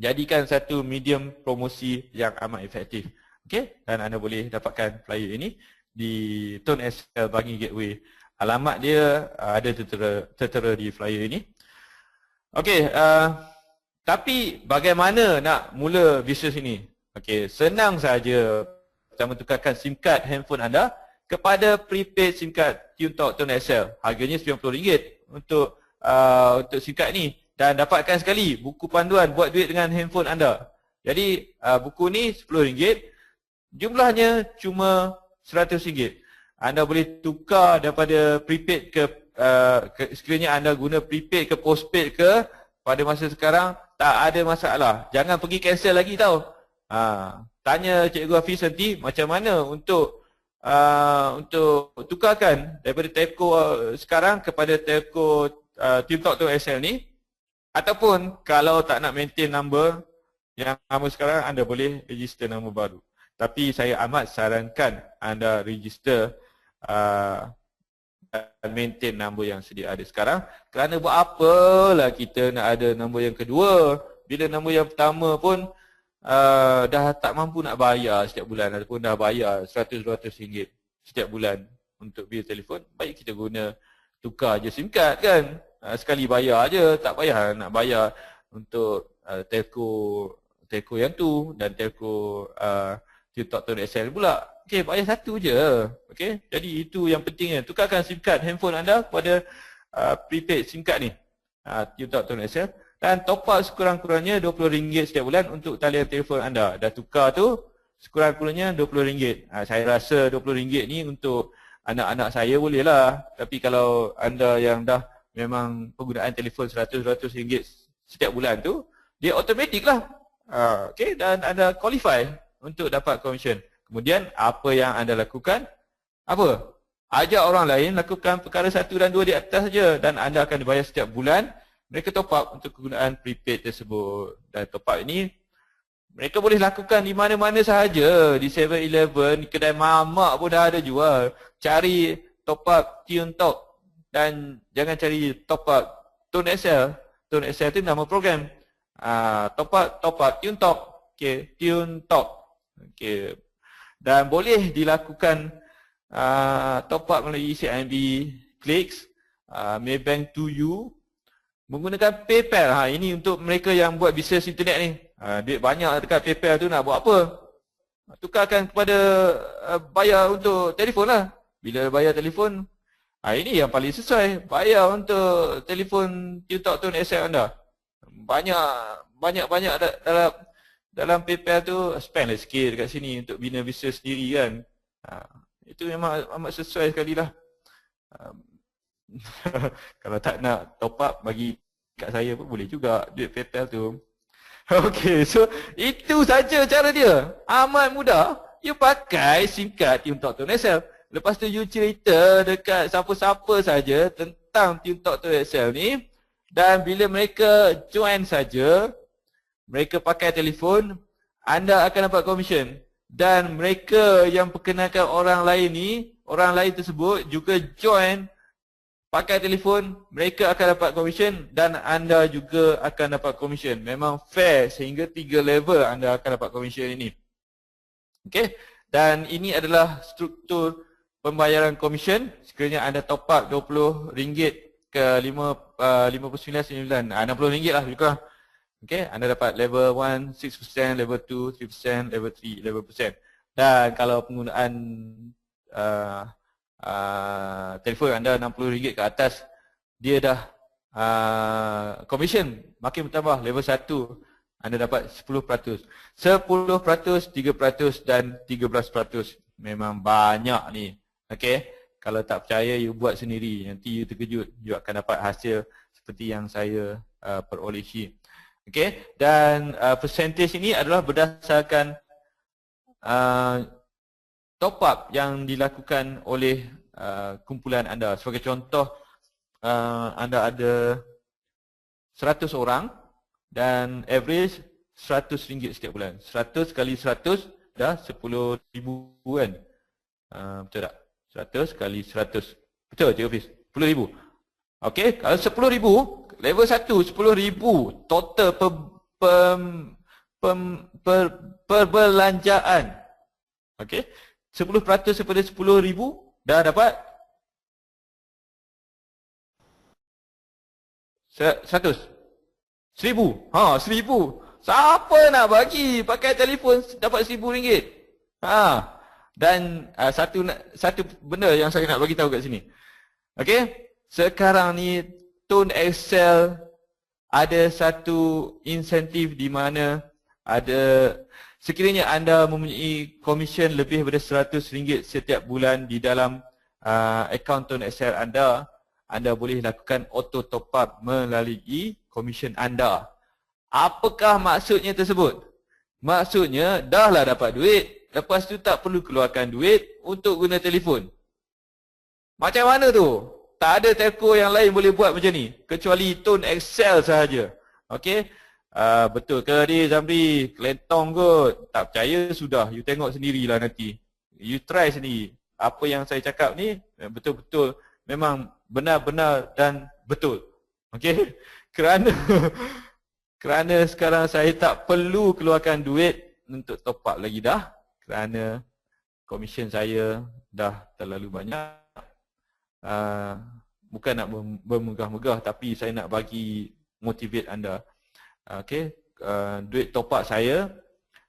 S2: jadikan satu medium promosi yang amat efektif. Okey, dan anda boleh dapatkan flyer ini di Tun Excel Bangi Gateway. Alamat dia ada tertera di flyer ini. Okey, tapi bagaimana nak mula bisnes ini? Okey, senang saja. Pertama, tukarkan SIM card handphone anda kepada prepaid SIM card TuneTalk Tun Excel. Harganya RM90 untuk SIM card ni. Dan dapatkan sekali buku panduan buat duit dengan handphone anda. Jadi buku ni RM10. Jumlahnya cuma RM100. Anda boleh tukar daripada prepaid ke sekiranya anda guna prepaid ke postpaid ke, pada masa sekarang tak ada masalah. Jangan pergi cancel lagi tau. Tanya Cikgu Hafiz nanti macam mana untuk tukarkan daripada telco sekarang kepada telco TuneTalk Tun Excel ni. Ataupun kalau tak nak maintain number yang lama sekarang, anda boleh register nombor baru. Tapi saya amat sarankan anda register dan maintain nombor yang sedia ada sekarang. Kerana buat apalah kita nak ada nombor yang kedua bila nombor yang pertama pun dah tak mampu nak bayar setiap bulan, ataupun dah bayar RM100-200 setiap bulan untuk bil telefon, baik kita guna tukar je SIM card kan. Sekali bayar je, tak payah nak bayar untuk telco yang tu dan telco Tune.SL pula. Okey, bayar satu je. Okey, jadi itu yang pentingnya. Tukarkan SIM card handphone anda kepada prepaid SIM card ni, Tune.SL, dan top up sekurang-kurangnya RM20 setiap bulan untuk talian telefon anda. Dah tukar tu, sekurang-kurangnya RM20. Saya rasa RM20 ni untuk anak-anak saya boleh lah. Tapi kalau anda yang dah memang penggunaan telefon RM100 setiap bulan tu, dia automatik lah. Okay, dan anda qualify untuk dapat komisen. Kemudian apa yang anda lakukan? Apa? Ajak orang lain lakukan perkara 1 dan 2 di atas saja, dan anda akan dibayar setiap bulan. Mereka top up untuk kegunaan prepaid tersebut. Dan top up ini mereka boleh lakukan di mana-mana sahaja. Di 7-Eleven, di kedai mamak pun dah ada jual. Cari top up Tune Talk dan jangan cari top up Tune.SL. Tune.SL itu nama program. Top up Tune Talk. Okay, Tune Talk. Okay. Dan boleh dilakukan top up melalui CIMB Clicks, Maybank to You, menggunakan PayPal. Ini untuk mereka yang buat bisnes internet ni. Duit banyak dekat PayPal tu nak buat apa? Tukarkan kepada bayar untuk telefon lah. Bila bayar telefon, ini yang paling sesuai. Bayar untuk telefon Tune.SL anda. Banyak dalam PayPal tu, spend lah sikit dekat sini untuk bina bisnes sendiri kan. Itu memang amat sesuai sekali lah. Kalau tak nak top up, bagi kat saya pun boleh juga duit PayPal tu. Okey, so itu saja cara dia. Amat mudah. You pakai SIM card Tune.SL. Lepas tu you cerita dekat siapa-siapa saja tentang Tune.SL ni, dan bila mereka join saja, mereka pakai telefon, anda akan dapat komisen. Dan mereka yang perkenalkan orang lain ni, orang lain tersebut juga join pakai telefon, mereka akan dapat komisen dan anda juga akan dapat komisen. Memang fair, sehingga 3 level anda akan dapat komisen ini. Okey, dan ini adalah struktur pembayaran komisen. Sekiranya anda top up RM20 ke 59.9, RM60 lah lebih kurang. Okey, anda dapat level 1 6%, level 2 3%, level 3 11%. Dan kalau penggunaan telefon anda RM60 ke atas, dia dah komisen makin bertambah. Level 1 anda dapat 10%, 3% dan 13%. Memang banyak ni. Okey, kalau tak percaya, you buat sendiri, nanti you terkejut. You akan dapat hasil seperti yang saya perolehi. Okey, dan percentage ini adalah berdasarkan top up yang dilakukan oleh kumpulan anda. Sebagai contoh, anda ada 100 orang dan average RM100 setiap bulan. 100 kali 100 dah RM10,000 kan? Betul tak? 100 kali 100. Betul Cik Hafiz? RM10,000. Okey, kalau RM10,000, level 1 RM10,000 total perbelanjaan. Okey, 10% daripada RM10,000 dah dapat 100. 1,000. RM1,000. Siapa nak bagi pakai telefon dapat RM1,000? Dan satu benda yang saya nak bagi tahu kat sini. Okey, sekarang ni Tune.SL ada satu insentif di mana ada, sekiranya anda mempunyai komisen lebih daripada RM100 setiap bulan di dalam akaun Tune.SL anda, anda boleh lakukan auto top up melalui komisen anda. Apakah maksudnya tersebut? Maksudnya dah lah dapat duit, lepas tu tak perlu keluarkan duit untuk guna telefon. Macam mana tu? Tak ada telco yang lain boleh buat macam ni, kecuali Tune.SL sahaja. Okey? Betul ke ni Zamri? Kelentong kot. Tak percaya sudah, you tengok sendirilah nanti. You try sendiri. Apa yang saya cakap ni betul-betul memang benar-benar dan betul. Okey? Kerana sekarang saya tak perlu keluarkan duit untuk top up lagi dah, kerana komisen saya dah terlalu banyak bukan nak bermegah-megah, tapi saya nak bagi motivate anda. Okey, duit top up saya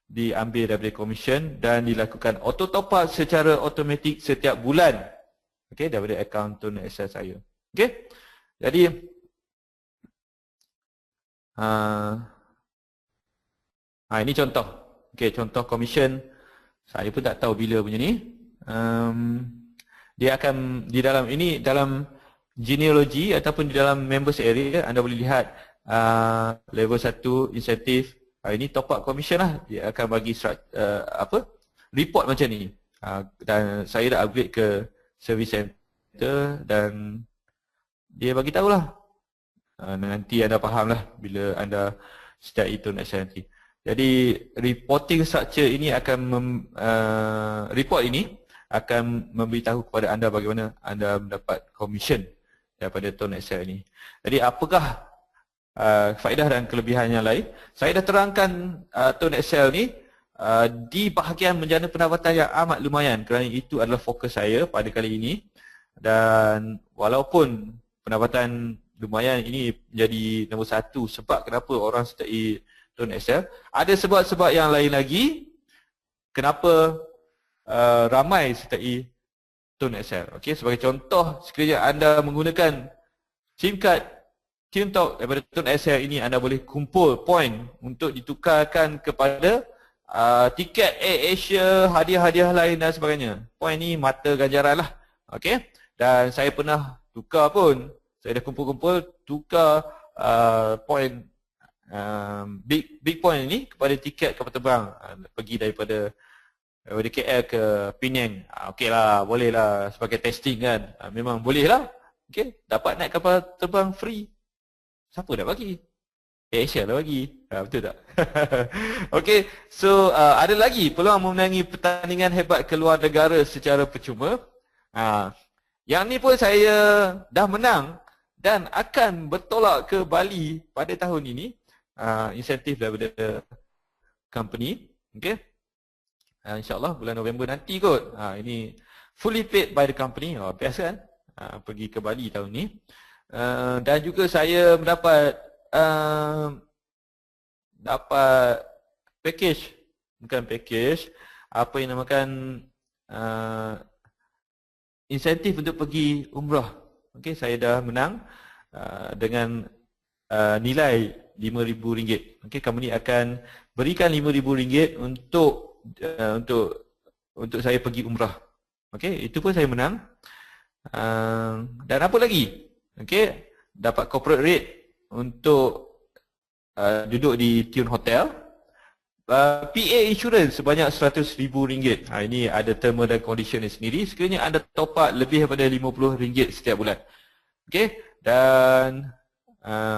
S2: diambil daripada commission dan dilakukan auto top up secara automatik setiap bulan. Okey, daripada akaun ToNetShare saya. Okey. Jadi ini contoh. Okey, contoh commission. Saya pun tak tahu bila punya ni. Dia akan di dalam ini, dalam genealogy ataupun di dalam members area, anda boleh lihat level 1 insentif. Ini top up commission lah. Dia akan bagi report macam ni. Dan saya dah upgrade ke service center dan dia bagi tahulah. Nanti anda faham lah bila anda start itu nanti. Jadi reporting structure ini akan report ini akan memberitahu kepada anda bagaimana anda mendapat commission daripada ToNetShare ini. Jadi apakah faedah dan kelebihan yang lain? Saya dah terangkan ToNetShare ni di bahagian menjana pendapatan yang amat lumayan, kerana itu adalah fokus saya pada kali ini. Dan walaupun pendapatan lumayan ini menjadi nombor satu sebab kenapa orang sertai ToNetShare, ada sebab-sebab yang lain lagi kenapa ramai sertai ToNetShare. Okey, sebagai contoh, sekiranya anda menggunakan SIM card TuneTalk daripada ToNetShare ini, anda boleh kumpul poin untuk ditukarkan kepada tiket Asia, hadiah-hadiah lain dan sebagainya. Poin ni mata ganjaran lah. Okey, dan saya pernah tukar pun. Saya dah kumpul-kumpul tukar poin big point ini kepada tiket kapal terbang pergi daripada KL ke Penang. Okey lah, boleh lah sebagai testing kan. Memang boleh lah. Okey, dapat naik kapal terbang free. Siapa dah bagi? Asia dah bagi. Betul tak? Okey, so ada lagi peluang memenangi pertandingan hebat keluar negara secara percuma. Yang ni pun saya dah menang dan akan bertolak ke Bali pada tahun ini. Insentif daripada company. Okey. InsyaAllah bulan November nanti kot. Ini fully paid by the company. Biasa kan? Pergi ke Bali tahun ni. Dan juga saya mendapat package. Bukan package. Apa yang namakan insentif untuk pergi umrah. Okey, saya dah menang dengan nilai RM5,000. Okey, company akan berikan RM5,000 untuk saya pergi umrah. Okey, itu pun saya menang. Dan apa lagi? Okey, dapat corporate rate untuk duduk di Tune Hotel. PA insurance sebanyak RM100,000. Ini ada term dan condition sendiri. Sekiranya anda top up lebih daripada RM50 setiap bulan. Okey, dan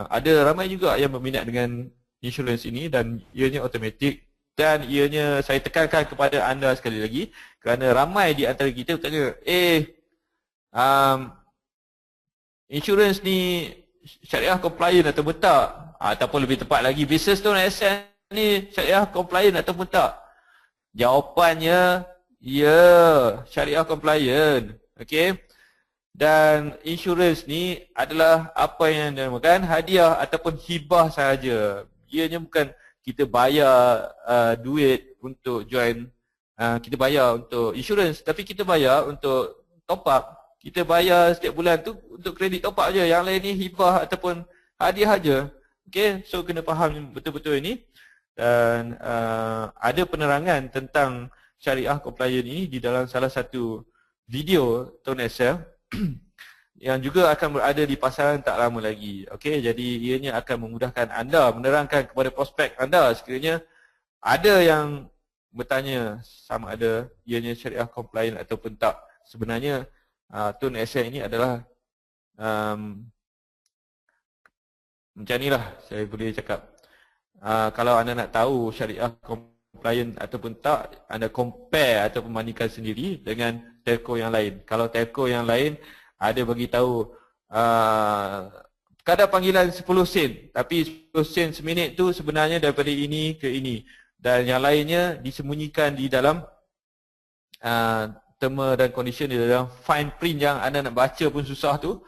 S2: ada ramai juga yang berminat dengan insurans ini dan ianya automatik. Dan ianya, saya tekankan kepada anda sekali lagi, kerana ramai di antara kita bertanya, insurans ni syariah compliant atau tak? Ataupun lebih tepat lagi, business ToNetShare ni syariah compliant ataupun tak? Jawapannya, ya, syariah compliant. Okey. Dan insurans ni adalah apa yang dinamakan hadiah ataupun hibah sahaja. Ianya bukan kita bayar duit untuk join, kita bayar untuk insurans, tapi kita bayar untuk top up. Kita bayar setiap bulan tu untuk kredit top up je. Yang lain ni hibah ataupun hadiah saja. Okay, so kena faham betul-betul ini. Dan ada penerangan tentang syariah compliant ini di dalam salah satu video ToNetShare yang juga akan berada di pasaran tak lama lagi. Okey, jadi ianya akan memudahkan anda menerangkan kepada prospek anda sekiranya ada yang bertanya sama ada ianya syariah compliant ataupun tak. Sebenarnya ToNetShare ini adalah macam inilah saya boleh cakap. Kalau anda nak tahu syariah compliant ataupun tak, anda compare ataupun bandingkan sendiri dengan telco yang lain. Kalau telco yang lain ada bagi tahu kadar panggilan 10 sen, tapi 10 sen seminit tu sebenarnya daripada ini ke ini, dan yang lainnya disembunyikan di dalam terma dan condition di dalam fine print yang anda nak baca pun susah tu,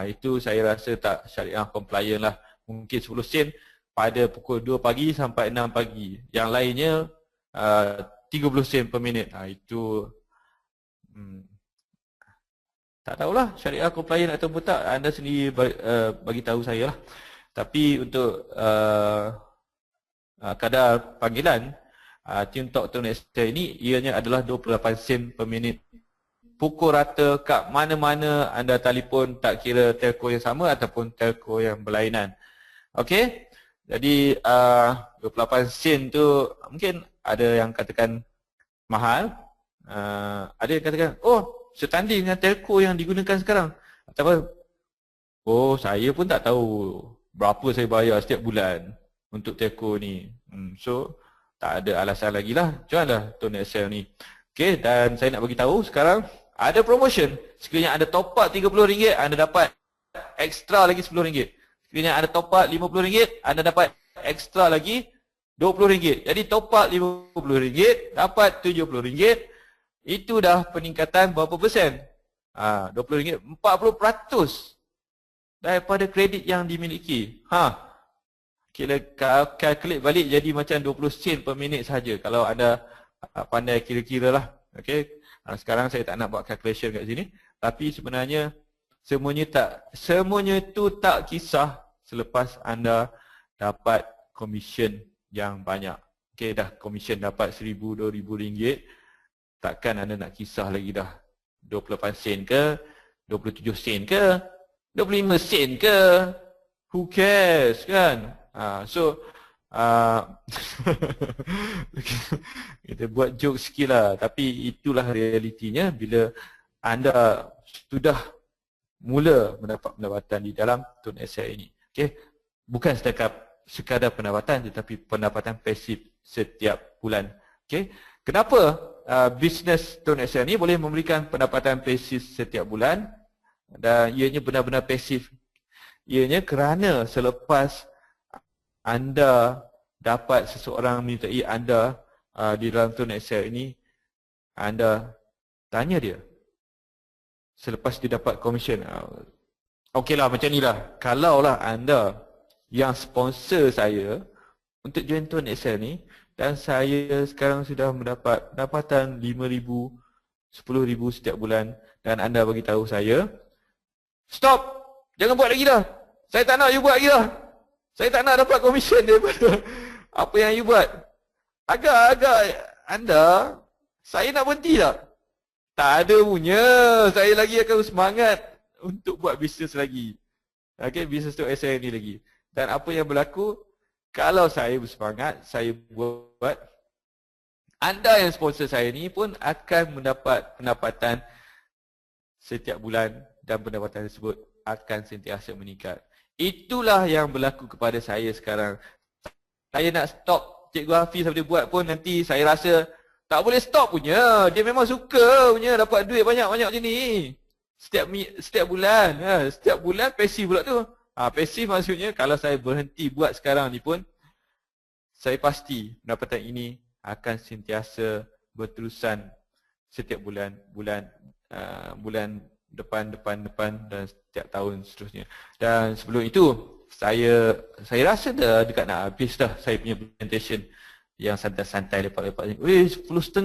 S2: itu saya rasa tak syariah compliant lah. Mungkin 10 sen pada pukul 2 pagi sampai 6 pagi. Yang lainnya 30 sen per minit. Itu tak tahulah syariah compliant atau tak, anda sendiri bagi tahu saya lah. Tapi untuk kadar panggilan TeamTalk Tone XL ini ianya adalah 28 sen per minit. Pukul rata kat mana-mana anda telefon, tak kira telco yang sama ataupun telco yang berlainan. Okey. Jadi 28 sen tu mungkin ada yang katakan mahal, ada yang katakan setanding dengan telco yang digunakan sekarang. Ataupun saya pun tak tahu berapa saya bayar setiap bulan untuk telco ni. So tak ada alasan lagi lah, jualah Tone XL ni. Okey, dan saya nak bagi tahu sekarang ada promotion. Sekiranya anda top up RM30, anda dapat ekstra lagi RM10. Sekiranya anda top up RM50, anda dapat ekstra lagi RM20. Jadi top up RM50, dapat RM70. Itu dah peningkatan berapa persen? RM20, 40% daripada kredit yang dimiliki. Calculate balik jadi macam 20 sen per minit sahaja kalau anda pandai kira-kira lah. Okay. Sekarang saya tak nak buat calculation kat sini, tapi sebenarnya semuanya itu tak kisah selepas anda dapat komisen yang banyak. Okay, dah komisen dapat RM1,000, RM2,000, takkan anda nak kisah lagi dah 28 sen ke, 27 sen ke, 25 sen ke, who cares kan? Kita buat joke sikit lah, tapi itulah realitinya bila anda sudah mula mendapat pendapatan di dalam Tone XL ini. Okay? Bukan sekadar pendapatan, tetapi pendapatan pasif setiap bulan. Okay? Kenapa bisnes Tone XL ini boleh memberikan pendapatan pasif setiap bulan dan ianya benar-benar pasif? Ianya kerana selepas anda dapat seseorang menyertai anda di dalam Tone XL ini, anda tanya dia selepas dia dapat komisen. Okeylah macam ni lah, kalau lah anda yang sponsor saya untuk join Tone XL ni dan saya sekarang sudah mendapat pendapatan RM5,000, RM10,000 setiap bulan dan anda bagi tahu saya, stop, jangan buat lagi dah, saya tak nak you buat lagi dah, saya tak nak dapat komisen daripada apa yang you buat. Agak-agak anda, saya nak berhenti tak? Tak ada punya, saya lagi akan semangat untuk buat bisnes lagi. Okay, bisnes Tone XL ni lagi. Dan apa yang berlaku, kalau saya bersemangat, saya buat, anda yang sponsor saya ni pun akan mendapat pendapatan setiap bulan dan pendapatan tersebut akan sentiasa meningkat. Itulah yang berlaku kepada saya sekarang. Saya nak stop Cikgu Hafiz sampai dia buat pun nanti saya rasa tak boleh stop punya. Dia memang suka punya dapat duit banyak-banyak macam ni. Setiap bulan. Setiap bulan pasif pula tu. Pasif maksudnya kalau saya berhenti buat sekarang ni pun, saya pasti pendapatan ini akan sentiasa berterusan setiap bulan depan dan setiap tahun seterusnya. Dan sebelum itu saya rasa dah dekat nak habis dah saya punya presentation yang santai-santai lepak-lepak ni. 10.30.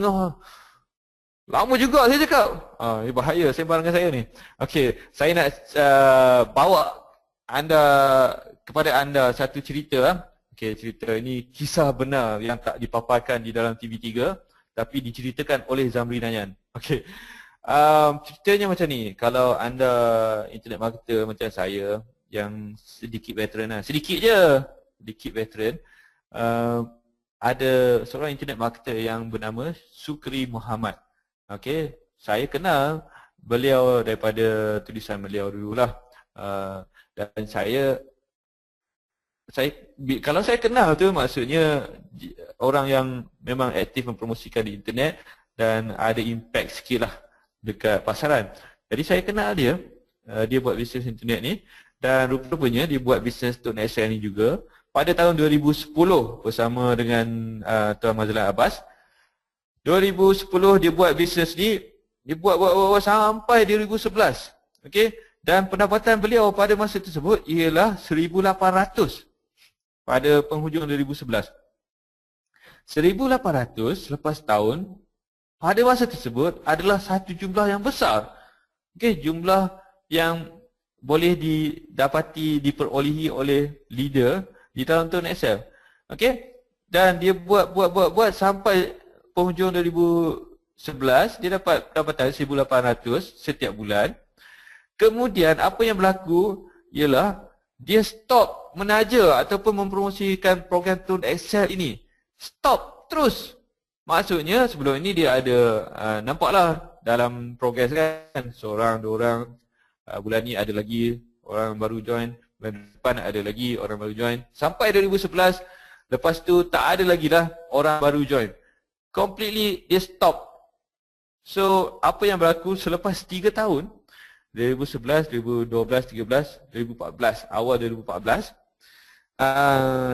S2: Lama juga saya cakap. Ini bahaya sembang dengan saya ni. Okey, saya nak bawa kepada anda satu cerita. Okey, cerita ini kisah benar yang tak dipaparkan di dalam TV3 tapi diceritakan oleh Zamri Nayan. Okey. Ceritanya macam ni, kalau anda internet marketer macam saya yang sedikit veteran sedikit veteran, ada seorang internet marketer yang bernama Sukri Muhammad. Okey, saya kenal beliau daripada tulisan beliau dululah. Dan kalau saya kenal tu maksudnya orang yang memang aktif mempromosikan di internet dan ada impact sikit lah dekat pasaran. Jadi saya kenal dia, dia buat bisnes internet ni dan rupanya dia buat bisnes Tone XL ni juga pada tahun 2010 bersama dengan Tuan Mazlan Abbas. 2010 dia buat bisnes ni Dia buat sampai 2011. Okey, dan pendapatan beliau pada masa tersebut ialah 1,800 pada penghujung 2011. 1,800 selepas tahun pada masa tersebut adalah satu jumlah yang besar. Okey, jumlah yang boleh didapati, diperolehi oleh leader di dalam turn Excel. Okey, dan dia buat sampai penghujung 2011, dia dapat pendapatan 1,800 setiap bulan. Kemudian apa yang berlaku ialah dia stop menaja ataupun mempromosikan program turn Excel ini. Stop terus. Maksudnya sebelum ini dia ada nampaklah dalam progress kan, seorang, dua orang, bulan ni ada lagi orang baru join, bulan depan ada lagi orang baru join, sampai 2011. Lepas tu tak ada lagi lah orang baru join. Completely dia stop. So apa yang berlaku selepas 3 tahun, 2011, 2012, 13, 2014, awal 2014,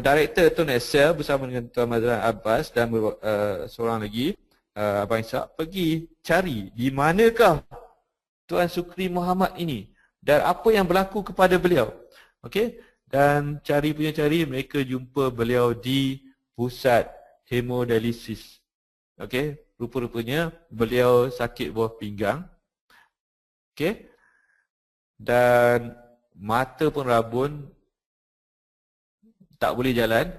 S2: Director Turn Excel bersama dengan Tuan Mazlan Abbas dan seorang lagi, Abang Ishak, pergi cari di manakah Tuan Sukri Muhammad ini dan apa yang berlaku kepada beliau. Okey, dan cari mereka jumpa beliau di pusat hemodialisis. Okey, rupa-rupanya beliau sakit buah pinggang. Okey, dan mata pun rabun, tak boleh jalan,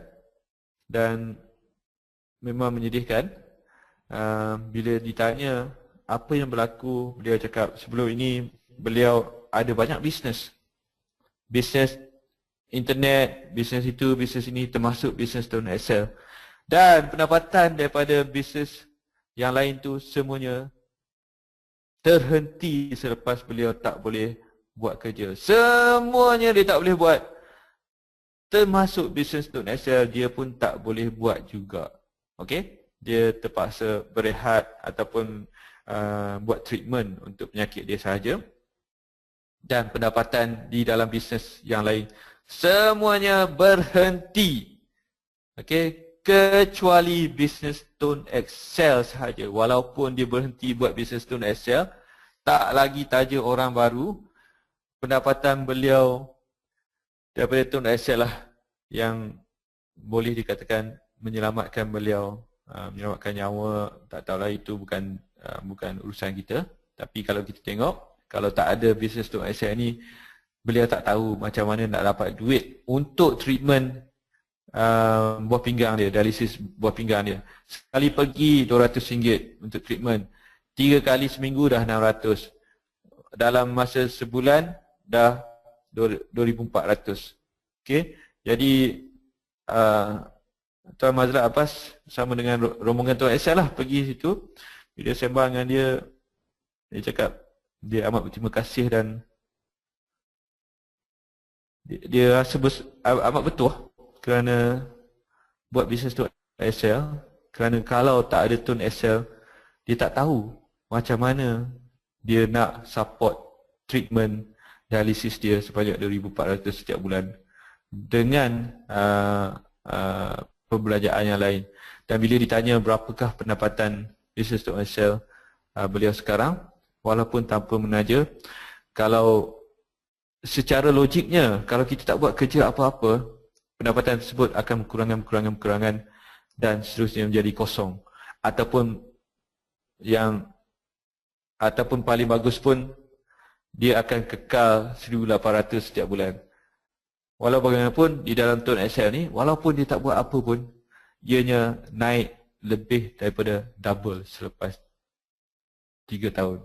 S2: dan memang menyedihkan. Bila ditanya apa yang berlaku, beliau cakap sebelum ini beliau ada banyak bisnes. Bisnes internet, bisnes itu, bisnes ini, termasuk bisnes turn Excel. Dan pendapatan daripada bisnes yang lain tu semuanya terhenti selepas beliau tak boleh buat kerja. Semuanya dia tak boleh buat. Termasuk bisnes turn Excel dia pun tak boleh buat juga. Okey? Dia terpaksa berehat ataupun buat treatment untuk penyakit dia sahaja. Dan pendapatan di dalam bisnes yang lain semuanya berhenti. Okey? Kecuali bisnes turn Excel sahaja. Walaupun dia berhenti buat bisnes turn Excel, tak lagi taja orang baru, pendapatan beliau daripada turn Excel lah yang boleh dikatakan menyelamatkan beliau, menyelamatkan nyawa. Tak tahulah, itu bukan urusan kita. Tapi kalau kita tengok, kalau tak ada bisnes turn Excel ni, beliau tak tahu macam mana nak dapat duit untuk treatment buah pinggang dia, dialisis buah pinggang dia. Sekali pergi RM200 untuk treatment, 3 kali seminggu dah 600. Dalam masa sebulan dah 2,400. Okey, jadi Tuan Mazlan Abbas bersama dengan rombongan Tuan Excel lah pergi situ. Bila sembang dengan dia cakap dia amat berterima kasih dan dia rasa amat betul kerana buat bisnes turn Excel. Kerana kalau tak ada turn Excel, dia tak tahu macam mana dia nak support treatment dialisis dia sebanyak 2,400 setiap bulan dengan perbelanjaan yang lain. Dan bila ditanya berapakah pendapatan bisnes turn Excel beliau sekarang, walaupun tanpa menaja, kalau secara logiknya, kalau kita tak buat kerja apa-apa, pendapatan tersebut akan berkurangan dan seterusnya menjadi kosong. Ataupun paling bagus pun dia akan kekal 1,800 setiap bulan. Walau bagaimanapun di dalam turn Excel ni, walaupun dia tak buat apa pun, ianya naik lebih daripada double selepas 3 tahun.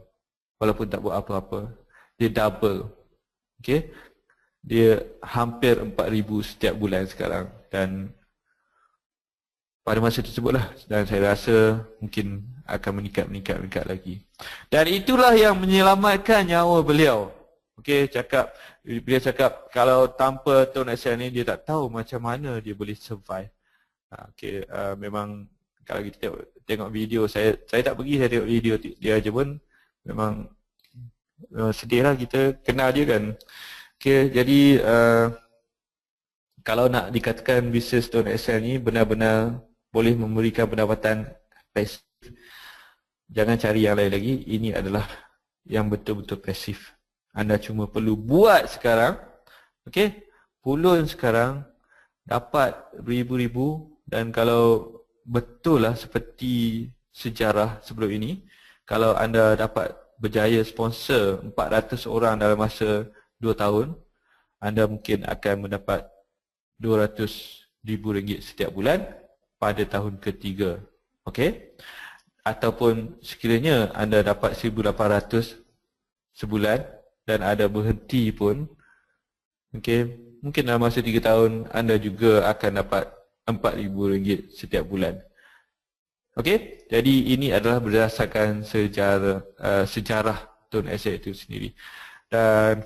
S2: Walaupun tak buat apa-apa, dia double. Okey? Dia hampir 4,000 setiap bulan sekarang. Dan pada masa tersebutlah, dan saya rasa mungkin akan meningkat lagi. Dan itulah yang menyelamatkan nyawa beliau. Okey, beliau cakap kalau tanpa turn Excel ni dia tak tahu macam mana dia boleh survive. Okey, memang kalau kita tengok video, saya tak pergi, saya tengok video dia aja pun memang sedihlah kita kenal dia kan. Okey, jadi kalau nak dikatakan bisnes turn Excel ni benar-benar boleh memberikan pendapatan pasif, Jangan cari yang lain lagi. Ini adalah yang betul-betul pasif. Anda cuma perlu buat sekarang. Okey, pulun sekarang, dapat ribu-ribu, dan kalau betul lah seperti sejarah sebelum ini, kalau anda dapat berjaya sponsor 400 orang dalam masa 2 tahun, anda mungkin akan mendapat RM200,000 setiap bulan pada tahun ketiga. Okey? Ataupun sekiranya anda dapat 1,800 sebulan dan anda berhenti pun, okey, mungkin dalam masa 3 tahun anda juga akan dapat RM4,000 setiap bulan. Okey, jadi ini adalah berdasarkan sejarah Tone Asset itu sendiri. Dan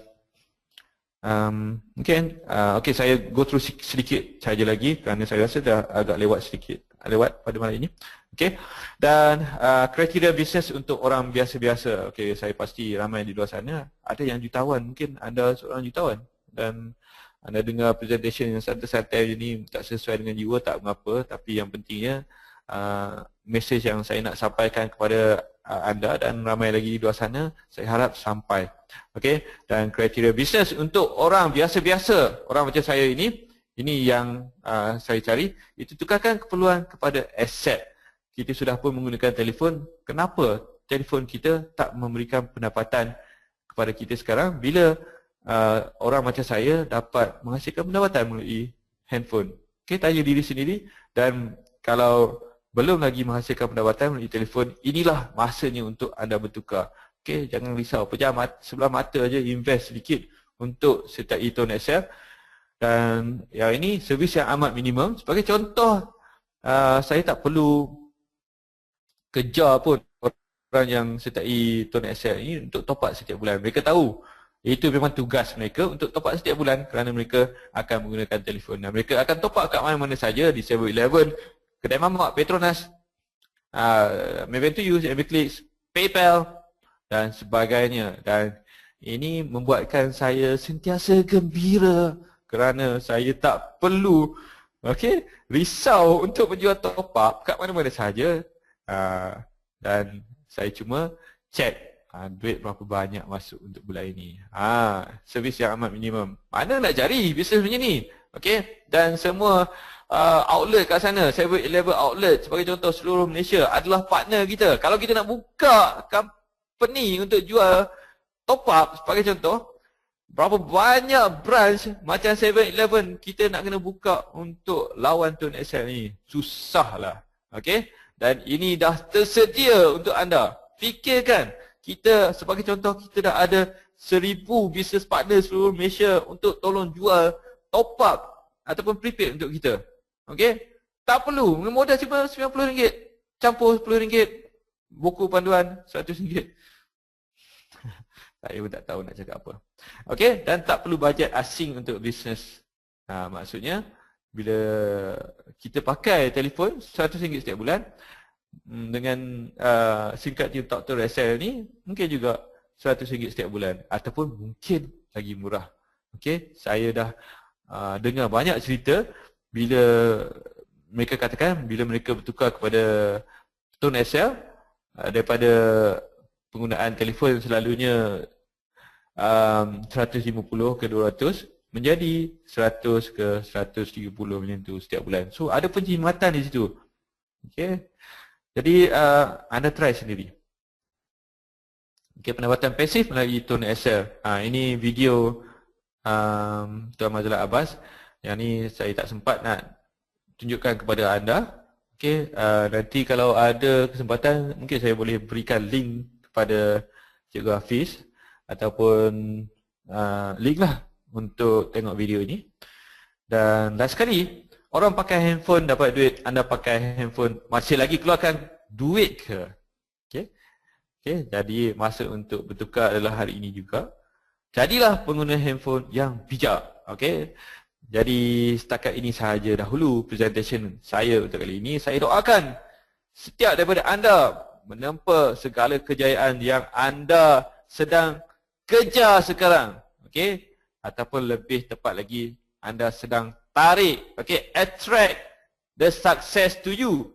S2: mungkin okey, saya go through sedikit saja lagi kerana saya rasa dah agak lewat pada malam ini. Okey, dan kriteria bisnes untuk orang biasa-biasa. Okey, saya pasti ramai di luar sana ada yang jutawan. Mungkin anda seorang jutawan dan anda dengar presentation yang santai-santai ini tak sesuai dengan jiwa, tak mengapa. Tapi yang pentingnya message yang saya nak sampaikan kepada anda dan ramai lagi di luar sana, saya harap sampai. Okey, dan kriteria bisnes untuk orang biasa-biasa, orang macam saya ini yang saya cari, itu tukarkan keperluan kepada aset. Kita sudah pun menggunakan telefon, kenapa telefon kita tak memberikan pendapatan kepada kita sekarang bila orang macam saya dapat menghasilkan pendapatan melalui handphone? Okey, tanya diri sendiri, dan kalau belum lagi menghasilkan pendapatan melalui telefon, inilah masanya untuk anda bertukar. Okey, jangan risau, pejam sebelah mata aja, invest sedikit untuk sertai Tone Asset. Dan yang ini servis yang amat minimum. Sebagai contoh, saya tak perlu kejar pun orang yang sertai Tone Asset ini untuk top up setiap bulan. Mereka tahu itu memang tugas mereka untuk top up setiap bulan kerana mereka akan menggunakan telefon. Dan mereka akan top up kat mana-mana saja, di 7-Eleven, kedai mamak, Petronas, Maybank to Use, MBClicks, PayPal dan sebagainya. Dan ini membuatkan saya sentiasa gembira kerana saya tak perlu risau untuk menjual top up kat mana-mana saja. Dan saya cuma check duit berapa banyak masuk untuk bulan ini. Servis yang amat minimum. Mana nak cari bisnes macam ni? Okey, dan semua outlet kat sana, 7-Eleven outlet sebagai contoh seluruh Malaysia adalah partner kita. Kalau kita nak buka company untuk jual top up sebagai contoh, berapa banyak branch macam 7-Eleven kita nak kena buka untuk lawan Tone Asset ni? Susahlah. Okey, dan ini dah tersedia untuk anda. Fikirkan, kita sebagai contoh, kita dah ada 1,000 business partner seluruh Malaysia untuk tolong jual top up ataupun prepaid untuk kita. Okey, tak perlu, modal cuma RM90, campur RM10, buku panduan RM100. Saya pun tak tahu nak cakap apa. Okey, dan tak perlu bajet asing untuk bisnes. Maksudnya bila kita pakai telefon RM100 setiap bulan, dengan SIM card Talk to Resell ni mungkin juga RM100 setiap bulan, ataupun mungkin lagi murah. Okey, saya dah dengar banyak cerita bila mereka katakan bila mereka bertukar kepada Tone Asset, daripada penggunaan telefon selalunya 150 ke 200 menjadi 100 ke 130 macam tu setiap bulan. So ada penjimatan di situ. Okey, jadi anda try sendiri. Okey, pendapatan pasif melalui Tone Asset. Ini video Tuan Mazlan Abbas. Yang ni saya tak sempat nak tunjukkan kepada anda. Okey, nanti kalau ada kesempatan mungkin saya boleh berikan link kepada Cikgu Hafiz ataupun link lah untuk tengok video ini. Dan last sekali, orang pakai handphone dapat duit, anda pakai handphone masih lagi keluarkan duit ke? Okey. Okey, jadi masa untuk bertukar adalah hari ini juga. Jadilah pengguna handphone yang bijak. Okey. Jadi setakat ini sahaja dahulu presentation saya untuk kali ini. Saya doakan setiap daripada anda menempa segala kejayaan yang anda sedang kejar sekarang. Okey, ataupun lebih tepat lagi anda sedang tarik, okey, attract the success to you.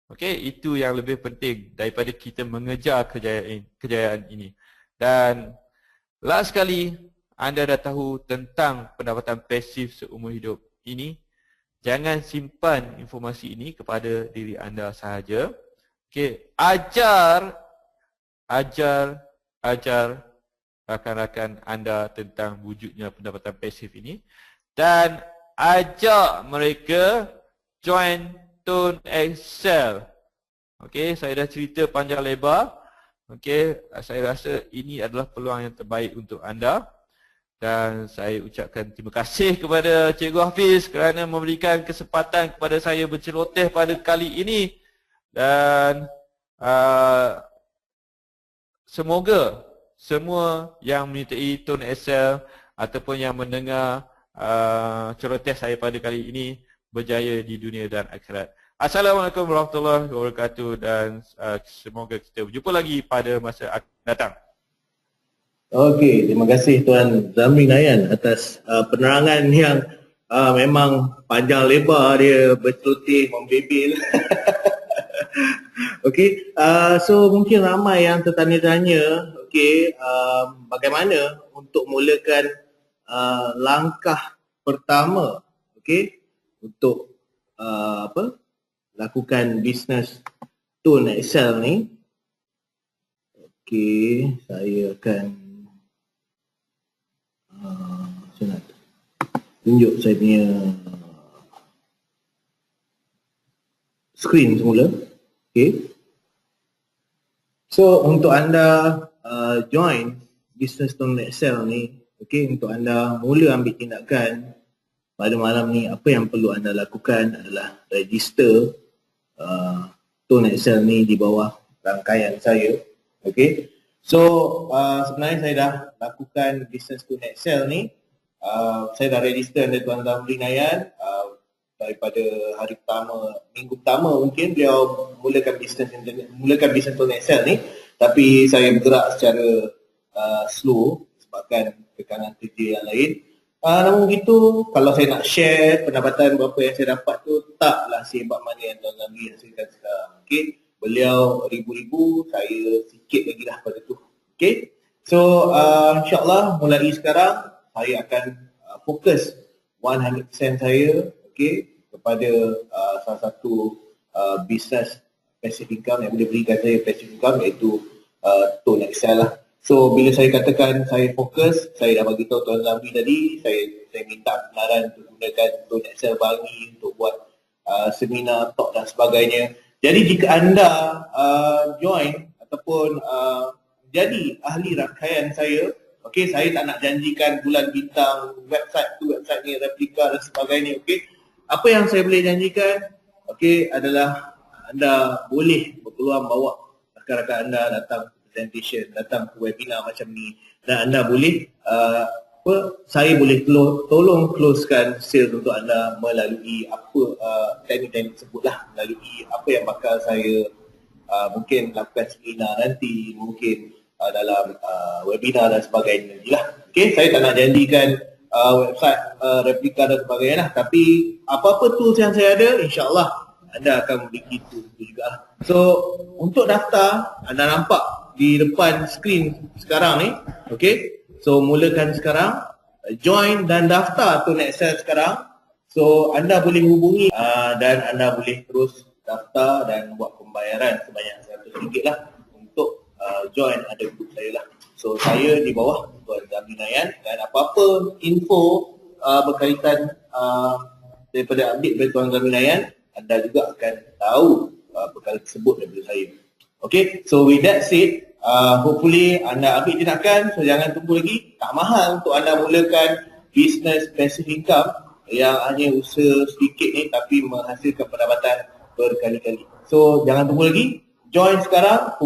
S2: Okey, itu yang lebih penting daripada kita mengejar kejayaan ini. Dan last sekali, anda dah tahu tentang pendapatan pasif seumur hidup ini. Jangan simpan informasi ini kepada diri anda sahaja. Okey, ajar rakan-rakan anda tentang wujudnya pendapatan pasif ini dan ajak mereka join Tone Excel. Okey, saya dah cerita panjang lebar. Okey, saya rasa ini adalah peluang yang terbaik untuk anda dan saya ucapkan terima kasih kepada Cikgu Hafiz kerana memberikan kesempatan kepada saya berceloteh pada kali ini dan semoga semua yang menyertai Tone Excel ataupun yang mendengar celoteh saya pada kali ini berjaya di dunia dan akhirat. Assalamualaikum warahmatullahi wabarakatuh dan semoga kita berjumpa lagi pada masa akan datang.
S1: Okey, terima kasih Tuan Zamri Nayan atas penerangan yang memang panjang lebar, dia berceloteh, membebel. Okey, so mungkin ramai yang tertanya-tanya, okey, bagaimana untuk mulakan langkah pertama, okey, untuk lakukan bisnes Tone Excel ni. Okey, saya akan saya nak tunjuk saya punya screen semula. Okey. So untuk anda join bisnes Tone Excel ni, okey, untuk anda mula ambil tindakan pada malam ni, apa yang perlu anda lakukan adalah register Tone Excel ni di bawah rangkaian saya. Okey. So sebenarnya saya dah lakukan bisnes Tone Excel ni. Saya dah register dengan Tuan Zamri Nayan daripada hari pertama, minggu pertama mungkin beliau mulakan bisnes Tone Excel ni, tapi saya bergerak secara slow sebabkan tekanan kerja yang lain. Namun begitu, kalau saya nak share pendapatan berapa yang saya dapat tu, taklah sebab mana yang Tuan Zamri hasilkan sekarang. Okey, beliau ribu-ribu, saya sikit lagi dah pada tu. Okey, so insyaAllah mulai sekarang saya akan fokus 100% saya, okey, kepada salah satu bisnes passive income yang boleh berikan saya passive income, iaitu Tone Excel lah. So bila saya katakan saya fokus, saya dah bagi tahu Tuan Zamri tadi, saya minta kebenaran untuk gunakan Tone Excel bagi untuk buat seminar, talk dan sebagainya. Jadi jika anda join ataupun jadi ahli rangkaian saya, okey, saya tak nak janjikan bulan bintang, website tu, website ni, replika dan sebagainya, okey. Apa yang saya boleh janjikan, okey, adalah anda boleh berpeluang bawa rakan-rakan anda datang presentation, datang ke webinar macam ni, dan anda boleh saya boleh tolong closekan sales untuk anda melalui teknik-teknik sebutlah, melalui apa yang bakal saya mungkin lakukan seminar nanti, mungkin dalam webinar dan sebagainya nanti lah. Okay, saya tak nak janjikan website, replika dan sebagainya lah, tapi apa-apa tools yang saya ada, insyaAllah anda akan memiliki tools itu juga. So untuk daftar, anda nampak di depan skrin sekarang ni, okay. So mulakan sekarang, join dan daftar Tone Excel sekarang. So anda boleh hubungi dan anda boleh terus daftar dan buat pembayaran sebanyak RM100 lah untuk join ada group saya lah. So saya di bawah Tuan Zamri Nayan, dan apa-apa info berkaitan daripada update dari Tuan Zamri Nayan, anda juga akan tahu perkara tersebut daripada saya. Okay, so with that said, hopefully anda ambil tindakan. So jangan tunggu lagi. Tak mahal untuk anda mulakan bisnes passive income yang hanya usaha sedikit ni tapi menghasilkan pendapatan berkali-kali. So jangan tunggu lagi, join sekarang.